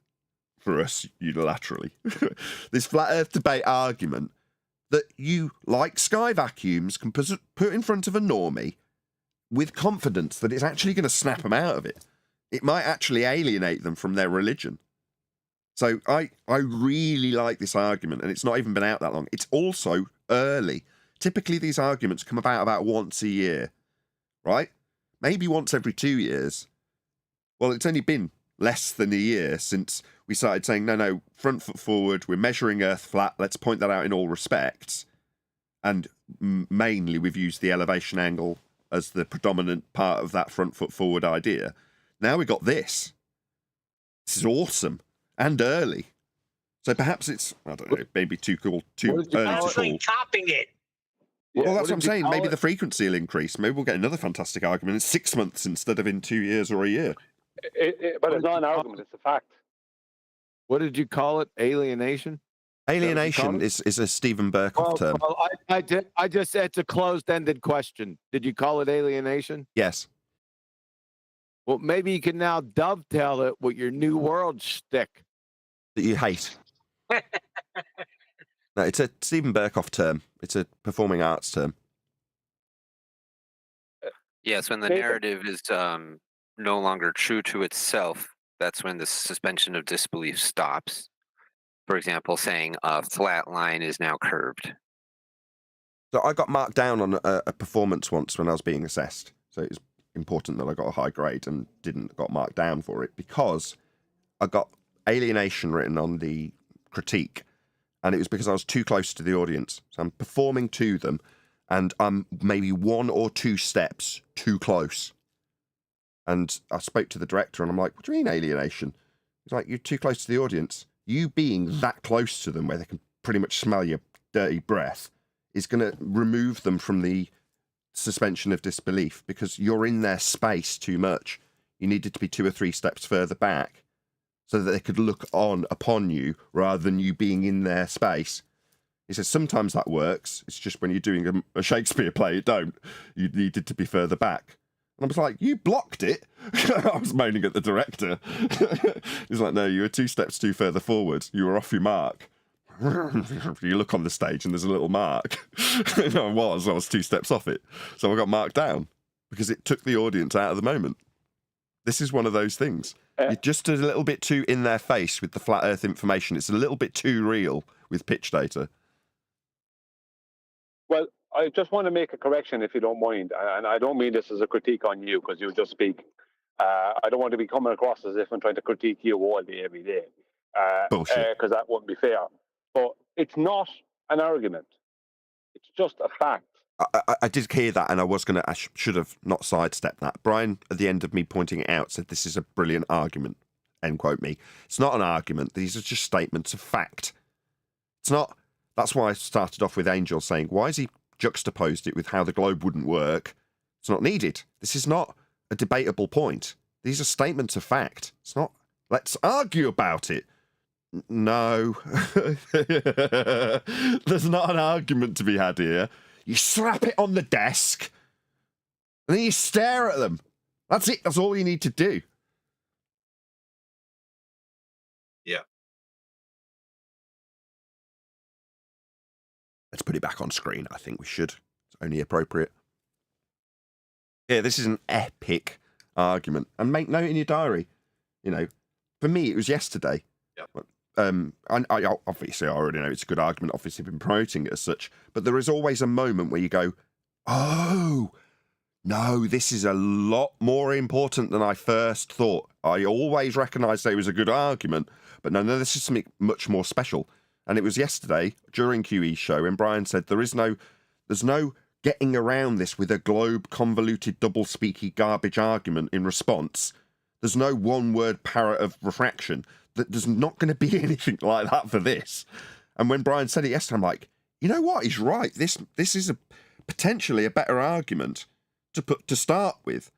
for us unilaterally. This flat earth debate argument that you, like sky vacuums, can put in front of a normie with confidence that it's actually going to snap them out of it. It might actually alienate them from their religion. So I really like this argument, and it's not even been out that long. It's also early. Typically, these arguments come about once a year, right? Maybe once every 2 years. Well, it's only been less than a year since we started saying, no, front foot forward, we're measuring Earth flat, let's point that out in all respects. And mainly we've used the elevation angle as the predominant part of that front foot forward idea. Now we've got this. This is awesome. And early. So perhaps it's, I don't know, maybe too early to call. Topping it. Well, that's what I'm saying. Maybe the frequency will increase. Maybe we'll get another fantastic argument in 6 months instead of in 2 years or a year. But it's not an argument, it's a fact. What did you call it? Alienation? Alienation is a Stephen Berkoff term. Well, I just said it's a closed-ended question. Did you call it alienation? Yes. Well, maybe you can now dovetail it with your New World shtick. That you hate. No, it's a Stephen Berkoff term. It's a performing arts term. Yes, when the narrative is no longer true to itself, that's when the suspension of disbelief stops. For example, saying a flat line is now curved. So I got marked down on a performance once when I was being assessed. So it was important that I got a high grade and got marked down for it because I got alienation written on the critique, and it was because I was too close to the audience. So I'm performing to them, and I'm maybe 1 or 2 steps too close. And I spoke to the director, and I'm like, what do you mean alienation? He's like, you're too close to the audience. You being that close to them where they can pretty much smell your dirty breath is going to remove them from the suspension of disbelief because you're in their space too much. You needed to be 2 or 3 steps further back so that they could look on upon you rather than you being in their space. He says, sometimes that works. It's just when you're doing a Shakespeare play, it don't. You needed to be further back. And I was like, you blocked it. I was moaning at the director. He's like, no, you were 2 steps too further forward. You were off your mark. You look on the stage and there's a little mark. And I was 2 steps off it. So I got marked down because it took the audience out of the moment. This is one of those things. You're just a little bit too in their face with the flat earth information. It's a little bit too real with pitch data. Well, I just want to make a correction, if you don't mind, and I don't mean this as a critique on you, because you just speak. I don't want to be coming across as if I'm trying to critique you all day, every day. Bullshit. Because that wouldn't be fair. But it's not an argument. It's just a fact. I did hear that, and I should have not sidestepped that. Brian, at the end of me pointing it out, said this is a brilliant argument. End quote me. It's not an argument. These are just statements of fact. It's not. That's why I started off with Angel saying, why has he juxtaposed it with how the globe wouldn't work? It's not needed. This is not a debatable point. These are statements of fact. It's not, let's argue about it. No. There's not an argument to be had here. You slap it on the desk, and then you stare at them. That's it. That's all you need to do. Yeah. Let's put it back on screen. I think we should. It's only appropriate. Yeah, this is an epic argument. And make note in your diary. You know, for me, it was yesterday. Yeah. I obviously I already know it's a good argument. Obviously, I've been promoting it as such. But there is always a moment where you go, oh, no, this is a lot more important than I first thought. I always recognised that it was a good argument. But no, this is something much more special. And it was yesterday during QE's show when Brian said there's no getting around this with a globe convoluted double speaky garbage argument in response. There's no one-word parrot of refraction. There's not going to be anything like that for this. And when Brian said it yesterday, I'm like, you know what? He's right. This is potentially a better argument to start with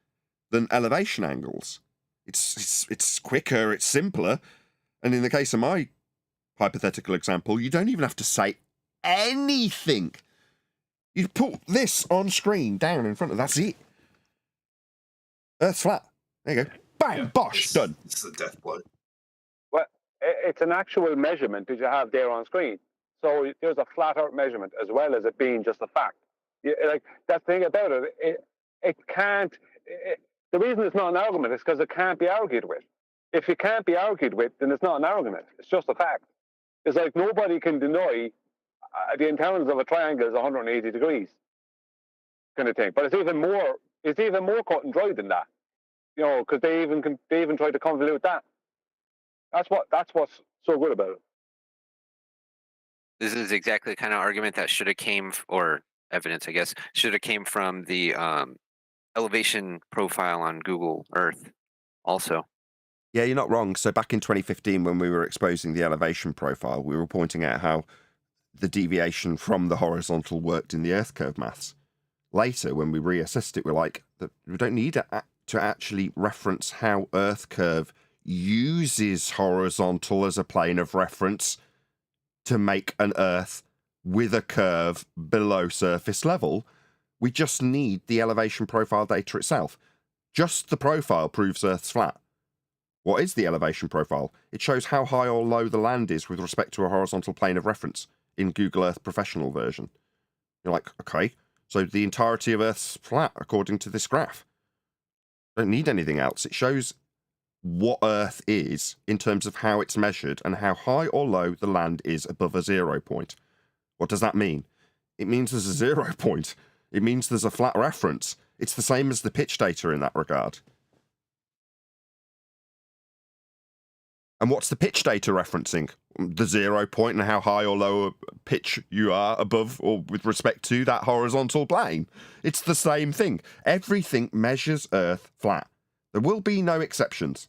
than elevation angles. It's quicker. It's simpler. And in the case of my hypothetical example, you don't even have to say anything. You put this on screen down in front of that's it. Earth's flat. There you go. Bang, bosh, done. It's a death blow. Well, it's an actual measurement that you have there on screen. So there's a flat Earth measurement as well as it being just a fact. Like that thing about it, it can't. The reason it's not an argument is because it can't be argued with. If it can't be argued with, then it's not an argument. It's just a fact. It's like nobody can deny the internals of a triangle is 180 degrees, kind of thing. But it's even more cut and dry than that. You know, because they even try to convolute that. That's what's so good about it. This is exactly the kind of argument that should have came, or evidence, I guess, should have came from the elevation profile on Google Earth also. Yeah, you're not wrong. So back in 2015, when we were exposing the elevation profile, we were pointing out how the deviation from the horizontal worked in the Earth curve maths. Later, when we reassessed it, we're like, we don't need to actually reference how Earth curve uses horizontal as a plane of reference to make an Earth with a curve below surface level. We just need the elevation profile data itself. Just the profile proves Earth's flat. What is the elevation profile? It shows how high or low the land is with respect to a horizontal plane of reference in Google Earth Professional version. You're like, okay, so the entirety of Earth's flat according to this graph. Don't need anything else. It shows what Earth is in terms of how it's measured and how high or low the land is above a 0 point. What does that mean? It means there's a 0 point. It means there's a flat reference. It's the same as the pitch data in that regard. And what's the pitch data referencing? The 0 point and how high or low pitch you are above or with respect to that horizontal plane. It's the same thing. Everything measures Earth flat. There will be no exceptions.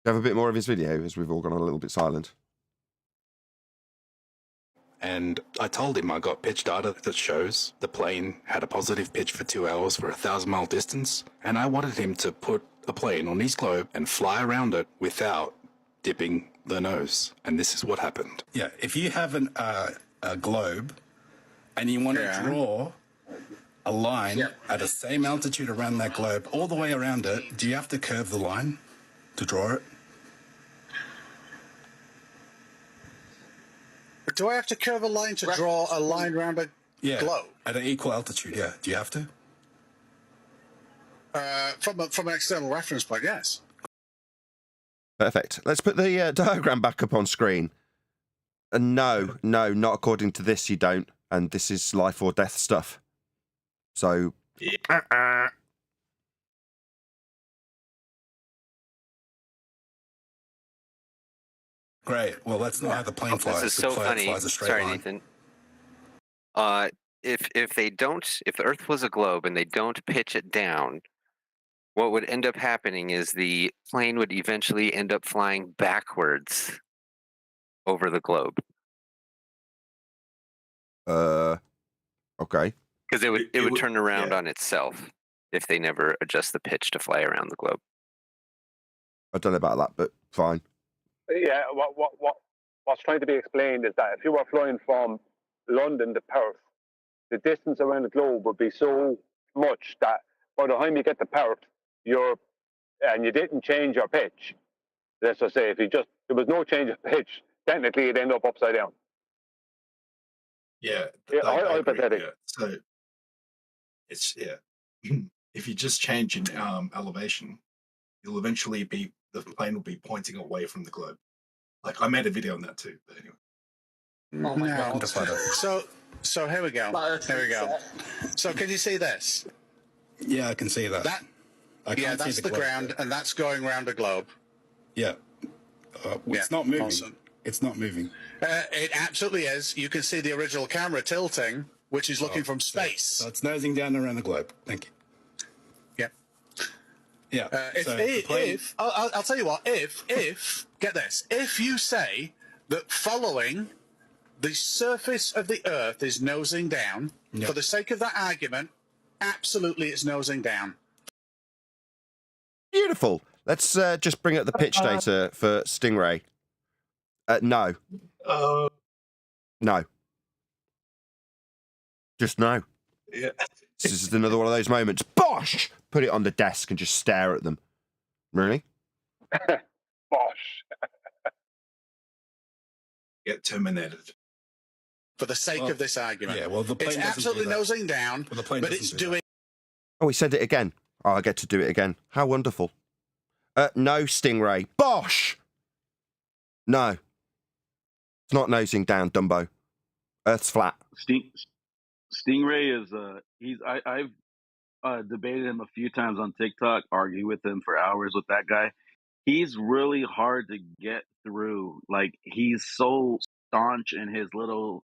Have a bit more of his video as we've all gone a little bit silent. And I told him I got pitch data that shows the plane had a positive pitch for 2 hours for a 1,000-mile distance, and I wanted him to put a plane on his globe and fly around it without dipping the nose. And this is what happened. Yeah, if you have a globe and you want to draw a line at the same altitude around that globe all the way around it, do you have to curve the line to draw it? Do I have to curve a line to draw a line around a globe? At an equal altitude, yeah. Do you have to? From an external reference point, yes. Perfect. Let's put the diagram back up on screen. No, not according to this, you don't. And this is life or death stuff. So... Great. Well, that's not how the plane flies. This is so funny. Sorry, Nathan. If the Earth was a globe and they don't pitch it down, what would end up happening is the plane would eventually end up flying backwards over the globe. Okay. Because it would turn around on itself if they never adjust the pitch to fly around the globe. I don't know about that, but fine. Yeah, what's trying to be explained is that if you were flying from London to Perth, the distance around the globe would be so much that by the time you get to Perth, you didn't change your pitch. Let's just say there was no change of pitch, technically you'd end up upside down. Yeah, hypothetically. Yeah. So it's if you just change in elevation, you'll eventually the plane will be pointing away from the globe. Like I made a video on that too, but anyway. Oh my God. So here we go. Here we go. So can you see this? Yeah, I can see that. That's the ground, and that's going around a globe. Yeah. It's not moving. Awesome. It's not moving. It absolutely is. You can see the original camera tilting, which is looking from space. So it's nosing down around the globe. Thank you. Yeah. I'll tell you what, if get this, if you say that following the surface of the Earth is nosing down, for the sake of that argument, absolutely it's nosing down. Beautiful. Let's just bring up the pitch data for Stingray. No. No. Just no. Yeah. This is another one of those moments. Bosh! Put it on the desk and just stare at them. Really? Bosh. Get terminated. For the sake of this argument. Yeah, well, the plane it's absolutely nosing down, but it's doing... Oh, he said it again. Oh, I get to do it again. How wonderful. No, Stingray. Bosh! No. It's not nosing down, Dumbo. Earth's flat. Stingray is I've debated him a few times on TikTok, argued with him for hours with that guy. He's really hard to get through. Like, he's so staunch in his little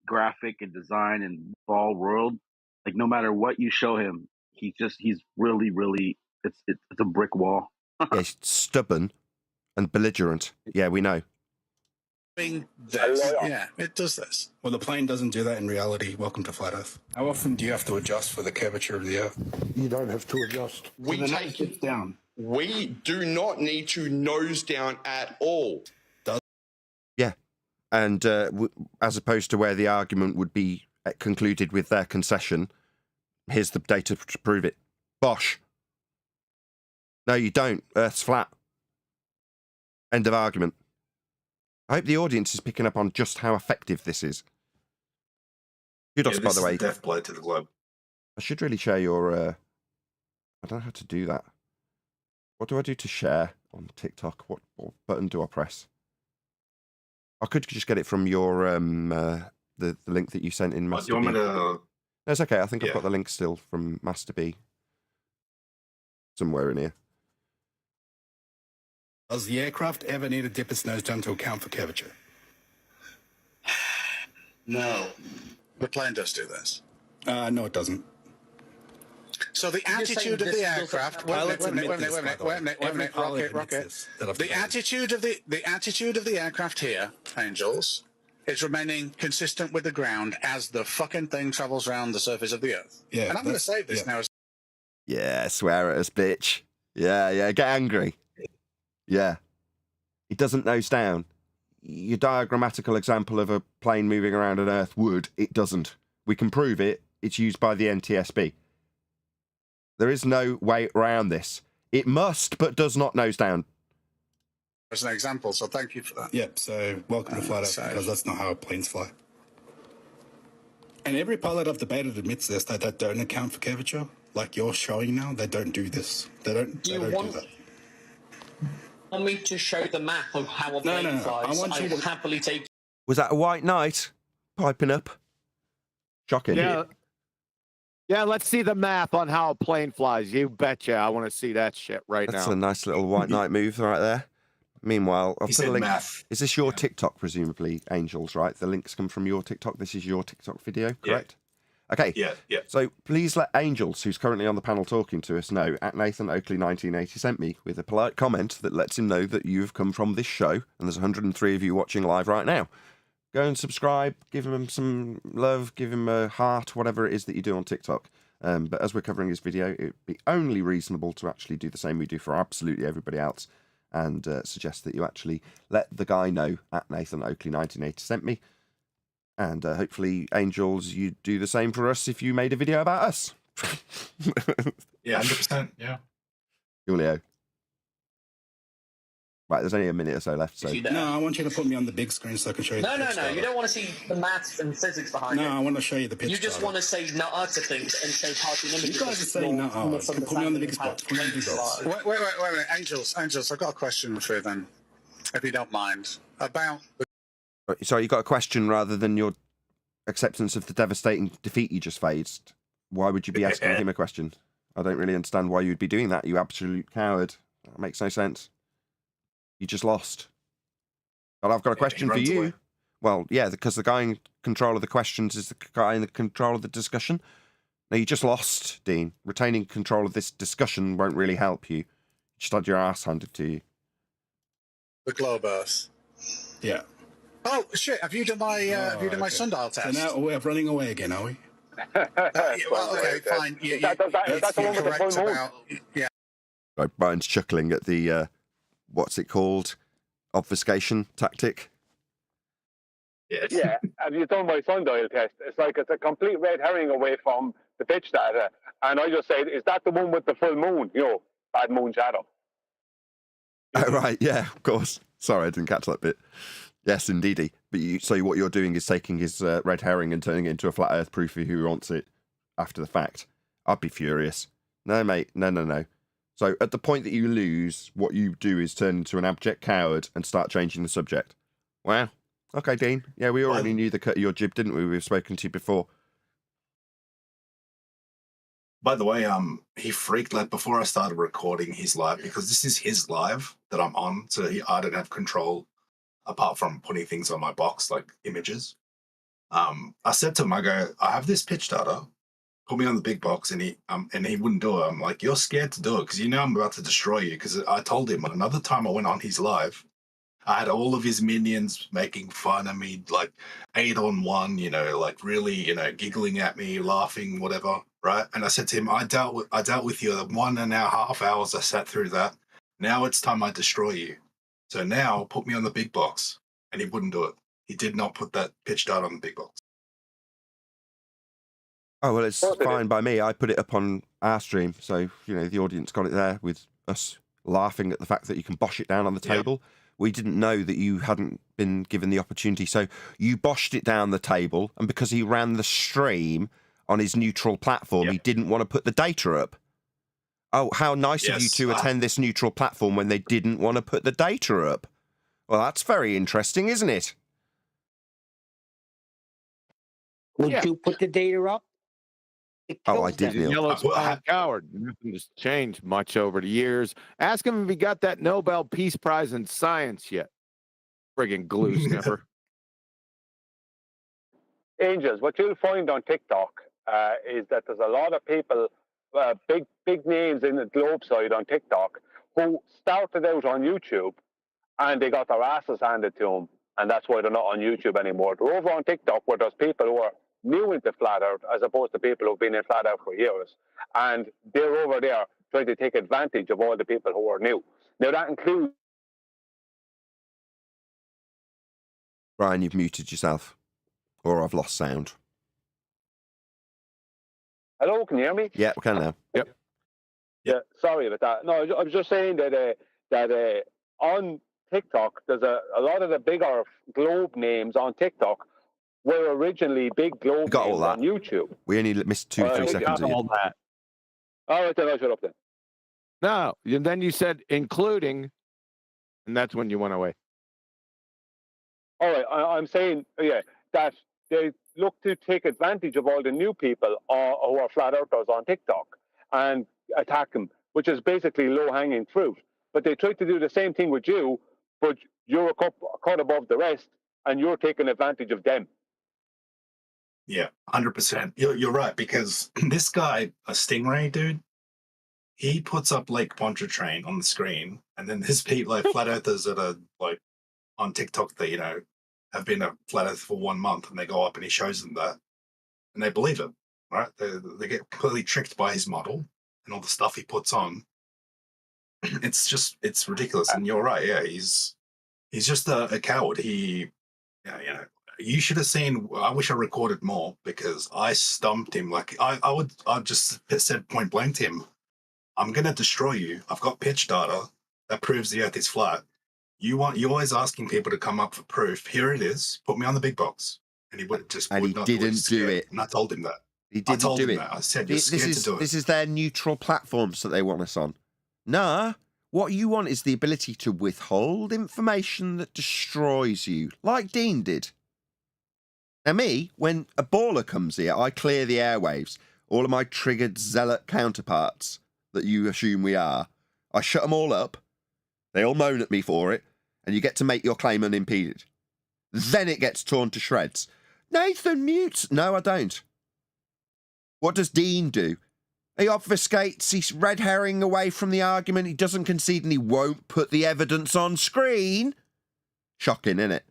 graphic and design and ball world. Like, no matter what you show him, he's really, really, it's a brick wall. Yeah, he's stubborn and belligerent. Yeah, we know. Yeah, it does this. Well, the plane doesn't do that in reality. Welcome to Flat Earth. How often do you have to adjust for the curvature of the Earth? You don't have to adjust. We take it down. We do not need to nose down at all. Yeah. And as opposed to where the argument would be concluded with their concession, here's the data to prove it. Bosh. No, you don't. Earth's flat. End of argument. I hope the audience is picking up on just how effective this is. Kudos, by the way. Death blow to the globe. I should really share your... I don't know how to do that. What do I do to share on TikTok? What button do I press? I could just get it from your the link that you sent in Master B. You want me to... No, it's okay. I think I've got the link still from Master B. somewhere in here. Does the aircraft ever need to dip its nose down to account for curvature? No. The plane does do this. No, it doesn't. So the attitude of the aircraft. Wait a minute. Rocket. The attitude of the aircraft here, Angels, is remaining consistent with the ground as the fucking thing travels around the surface of the Earth. Yeah, And I'm going to save this now. Yeah, swear at us, bitch. Yeah, get angry. Yeah. It doesn't nose down. Your diagrammatical example of a plane moving around an Earth would. It doesn't. We can prove it. It's used by the NTSB. There is no way around this. It must, but does not nose down. As an example, so thank you for that. Yep, so welcome to Flight Earth, because that's not how planes fly. And every pilot I've debated admits this, that they don't account for curvature. Like you're showing now, they don't do this. They don't do that. Want me to show the map of how a plane flies? I will happily take. Was that a white knight piping up? Shocking. Yeah, let's see the map on how a plane flies. You betcha. I want to see that shit right now. That's a nice little white knight move right there. Meanwhile, I'll put a link. Math. Is this your TikTok, presumably, Angels, right? The links come from your TikTok. This is your TikTok video, correct? Yeah. Okay. Yeah. So please let Angels, who's currently on the panel talking to us, know at Nathan Oakley 1980 sent me with a polite comment that lets him know that you've come from this show, and there's 103 of you watching live right now. Go and subscribe, give him some love, give him a heart, whatever it is that you do on TikTok. But as we're covering this video, it would be only reasonable to actually do the same we do for absolutely everybody else, and suggest that you actually let the guy know at Nathan Oakley 1980 sent me. And hopefully, Angels, you do the same for us if you made a video about us. Yeah, 100%. Yeah. Julio. Right, there's only a minute or so left. So No, I want you to put me on the big screen so I can show you. No. You don't want to see the maths and physics behind it. No, I want to show you the picture. You just want to say nuh to things and show cartoon images. You guys are saying nuh. Put me on the big spot. Put me on the big box. Wait a minute. Angels, I've got a question for you then, if you don't mind. About. Sorry, you got a question rather than your acceptance of the devastating defeat you just faced. Why would you be asking him a question? I don't really understand why you'd be doing that, you absolute coward. That makes no sense. You just lost. But I've got a question for you. Away. Well, yeah, because the guy in control of the questions is the guy in control of the discussion. Now, you just lost, Dean. Retaining control of this discussion won't really help you. You just had your ass handed to you. The globe Earth. Yeah. Oh shit! Have you done my sundial test? So now we're running away again, are we? Well, okay, fine. That's the one with the full moon. Yeah. Right, Brian's chuckling at the what's it called? Obfuscation tactic. Yes. Yeah. Have you done my sundial test? It's a complete red herring away from the pitch data, and I just said, "Is that the one with the full moon?" Bad moon shadow. Oh, right, yeah, of course. Sorry, I didn't catch that bit. Yes, indeedy. But so what you're doing is taking his red herring and turning it into a flat Earth proofie who wants it after the fact. I'd be furious. No, mate. No. So at the point that you lose, what you do is turn into an abject coward and start changing the subject. Wow. Okay, Dean. Yeah, we already knew the cut of your jib, didn't we? We've spoken to you before. By the way, he freaked like before I started recording his live, because this is his live that I'm on, so I don't have control apart from putting things on my box like images. I said to him, I go, I have this pitch data, put me on the big box, and he wouldn't do it. I'm like, you're scared to do it because you know I'm about to destroy you. Because I told him another time I went on his live, I had all of his minions making fun of me, like 8-on-1, like really, giggling at me, laughing, whatever, right? And I said to him, I dealt with you 1.5 hours. I sat through that. Now it's time I destroy you. So now put me on the big box. And he wouldn't do it. He did not put that pitch dart on the big box. Oh, well, it's fine by me. I put it up on our stream. So, the audience got it there with us laughing at the fact that you can bosh it down on the table. Yep. We didn't know that you hadn't been given the opportunity. So you boshed it down the table. And because he ran the stream on his neutral platform, he didn't want to put the data up. Oh, how nice of you to attend this neutral platform when they didn't want to put the data up. Well, that's very interesting, isn't it? Would you put the data up? Oh, I kills did, them. Neil. Yellow spine coward. Nothing has changed much over the years. Ask him if he got that Nobel Peace Prize in science yet. Friggin' glue sniffer. Angels, what you'll find on TikTok is that there's a lot of people, big names in the globe side on TikTok, who started out on YouTube and they got their asses handed to them, and that's why they're not on YouTube anymore. They're over on TikTok where there's people who are new into flat earth as opposed to people who've been in flat earth for years, and they're over there trying to take advantage of all the people who are new. Now that includes... Brian, you've muted yourself, or I've lost sound. Hello, can you hear me? Yeah, we can now. Yep. Yeah, sorry about that. No, I was just saying that on TikTok, there's a lot of the bigger globe names on TikTok were originally big globe got all names that. on YouTube. We only missed 2-3 seconds of all you. that. All right, then I'll shut up then. No, and then you said including, and that's when you went away. All right, I'm saying, that they look to take advantage of all the new people who are flat earthers on TikTok and attack them, which is basically low-hanging fruit. But they try to do the same thing with you, but you're a cut above the rest, and you're taking advantage of them. Yeah, 100%. You're right, because this guy, a Stingray dude, he puts up Lake Pontchartrain on the screen, and then there's people like flat earthers that are like on TikTok that, you know, have been a flat earth for 1 month, and they go up and he shows them that, and they believe it, right? They get completely tricked by his model and all the stuff he puts on. It's ridiculous. And you're right, yeah, he's just a coward. You should have seen. I wish I recorded more, because I stumped him. Like I just said point blank to him, I'm gonna destroy you. I've got pitch data that proves the earth is flat. You're always asking people to come up for proof. Here it is. Put me on the big box. And he would just And he didn't do it. And I told him that. He didn't I told do him it. that. I said, you're scared to do it. This is their neutral platforms that they want us on. Nah, what you want is the ability to withhold information that destroys you, like Dean did. Now me, when a baller comes here, I clear the airwaves. All of my triggered zealot counterparts that you assume we are, I shut them all up. They all moan at me for it, and you get to make your claim unimpeded. Then it gets torn to shreds. Nathan mutes. No, I don't. What does Dean do? He obfuscates, he's red herring away from the argument, he doesn't concede, and he won't put the evidence on screen. Shocking, isn't it?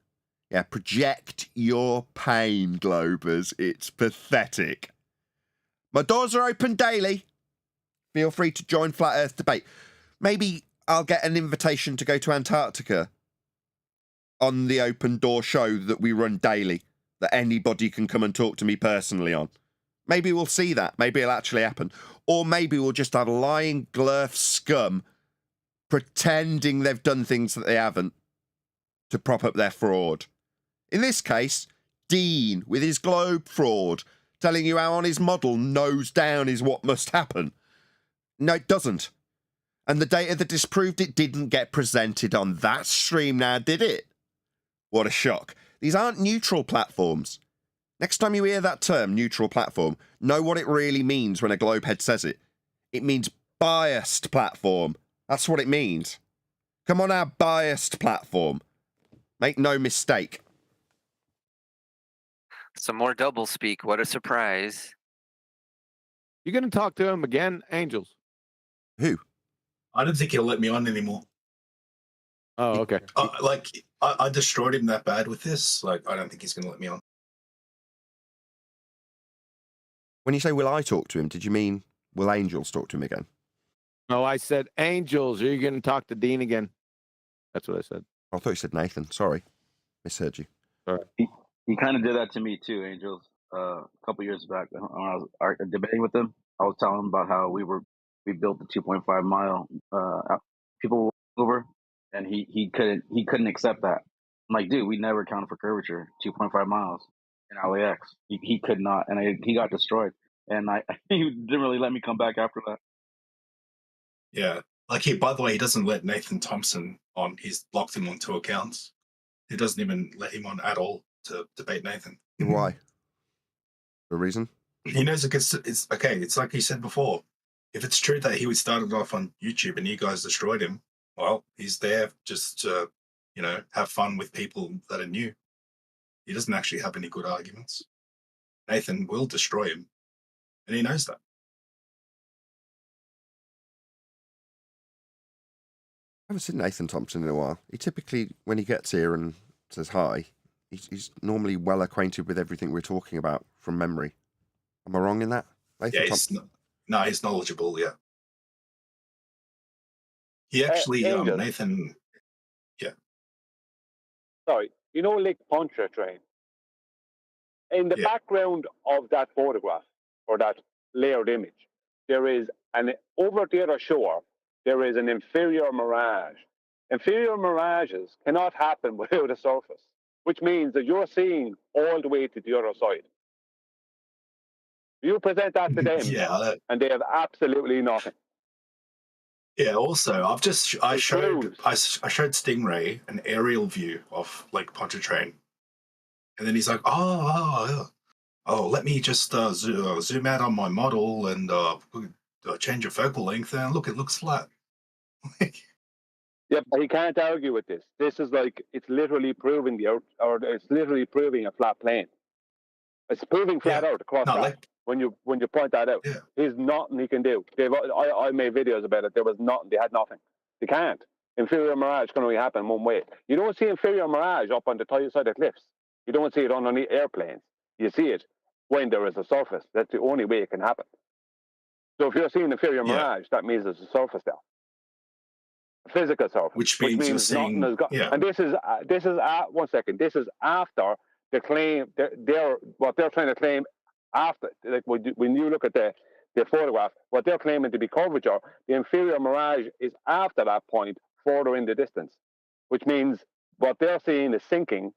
Yeah, project your pain, Globers. It's pathetic. My doors are open daily. Feel free to join Flat Earth Debate. Maybe I'll get an invitation to go to Antarctica on the open door show that we run daily, that anybody can come and talk to me personally on. Maybe we'll see that. Maybe it'll actually happen. Or maybe we'll just have lying glurf scum pretending they've done things that they haven't to prop up their fraud. In this case, Dean, with his globe fraud, telling you how on his model nose down is what must happen. No, it doesn't. And the data that disproved it didn't get presented on that stream now, did it? What a shock. These aren't neutral platforms. Next time you hear that term, neutral platform, know what it really means when a globehead says it. It means biased platform. That's what it means. Come on, our biased platform. Make no mistake. Some more double speak. What a surprise. You going to talk to him again, Angels? Who? I don't think he'll let me on anymore. Oh, okay. I destroyed him that bad with this. Like, I don't think he's going to let me on. When you say, will I talk to him, did you mean, will Angels talk to him again? No, I said Angels. Are you going to talk to Dean again? That's what I said. I thought you said Nathan. Sorry. Misheard you. Sorry. He kind of did that to me too, Angels. A couple years back when I was debating with him, I was telling him about how we built the 2.5 mile people over, and he couldn't accept that. I'm like, dude, we never accounted for curvature 2.5 miles in LAX. He could not, and he got destroyed. And he didn't really let me come back after that. Yeah, like by the way, he doesn't let Nathan Thompson on. He's blocked him on 2 accounts. He doesn't even let him on at all to debate Nathan. Why? The reason? He knows it's okay. It's like he said before. If it's true that he started off on YouTube and you guys destroyed him, well, he's there just to, have fun with people that are new. He doesn't actually have any good arguments. Nathan will destroy him, and he knows that. I haven't seen Nathan Thompson in a while. He typically, when he gets here and says hi, he's normally well acquainted with everything we're talking about from memory. Am I wrong in that? Nathan Thompson? He's knowledgeable, yeah. He actually, Angel. Nathan, yeah. Sorry, Lake Pontchartrain. In the background of that photograph, or that layered image, there is over the other shore, there is an inferior mirage. Inferior mirages cannot happen without a surface, which means that you're seeing all the way to the other side. You present that to them, and they have absolutely nothing. Yeah. Also, I showed Stingray an aerial view of Lake Pontchartrain, and then he's like, "Oh, let me just zoom out on my model and change your focal length, and look, it looks flat." Yeah, but he can't argue with this. This is like it's literally proving it's literally proving a flat plane. It's proving flat out across that. When you point that out, there's nothing he can do. I made videos about it. There was nothing. They had nothing. They can't. Inferior mirage can only happen one way. You don't see inferior mirage up on the side of cliffs. You don't see it on any airplanes. You see it when there is a surface. That's the only way it can happen. So if you're seeing inferior mirage, that means there's a surface there. A physical surface. Which means you're seeing, nothing has got. Yeah. And this is 1 second. This is after the claim. What they're trying to claim after, like when you look at the photograph, what they're claiming to be curvature, the inferior mirage is after that point, further in the distance, which means what they're seeing is sinking,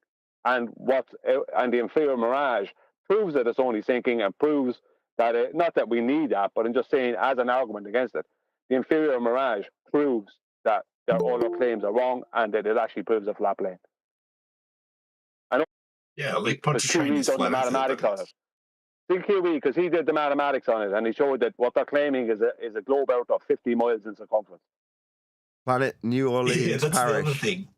and the inferior mirage proves that it's only sinking, and proves that not that we need that, but I'm just saying as an argument against it, the inferior mirage proves that all their claims are wrong, and that it actually proves a flat plane. Lake Pontchartrain is flat. Mathematics on it. CQE, because he did the mathematics on it, and he showed that what they're claiming is a globe out of 50 miles in circumference. Planet New Orleans that's Parish. The other thing.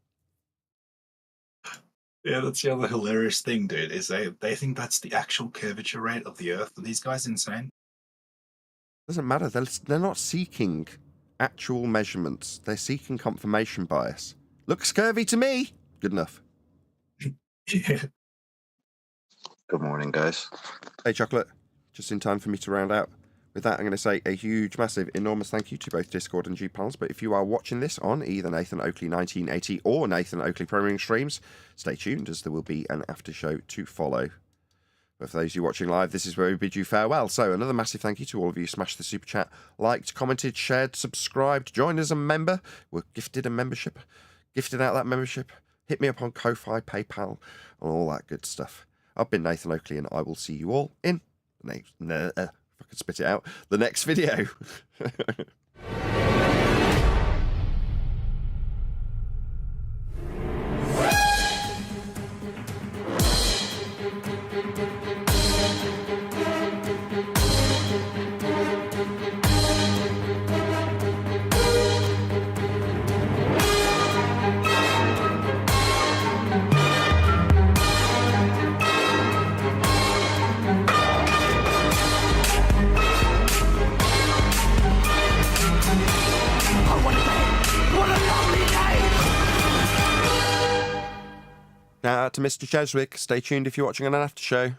Yeah, that's the other hilarious thing, dude, is they think that's the actual curvature rate of the Earth. Are these guys insane? Doesn't matter. They're not seeking actual measurements. They're seeking confirmation bias. Looks curvy to me. Good enough. Yeah. Good morning, guys. Hey, Chocolate. Just in time for me to round out. With that, I'm going to say a huge, massive, enormous thank you to both Discord and G-Pals. But if you are watching this on either Nathan Oakley 1980 or Nathan Oakley Premiering streams, stay tuned as there will be an after show to follow. But for those of you watching live, this is where we bid you farewell. So another massive thank you to all of you who smashed the super chat, liked, commented, shared, subscribed, joined as a member, were gifted a membership, gifted out that membership, hit me up on Ko-Fi, PayPal, and all that good stuff. I've been Nathan Oakley, and I will see you all in the next... if I could spit it out, the next video. Now out to Mr. Cheswick. Stay tuned if you're watching on an after show.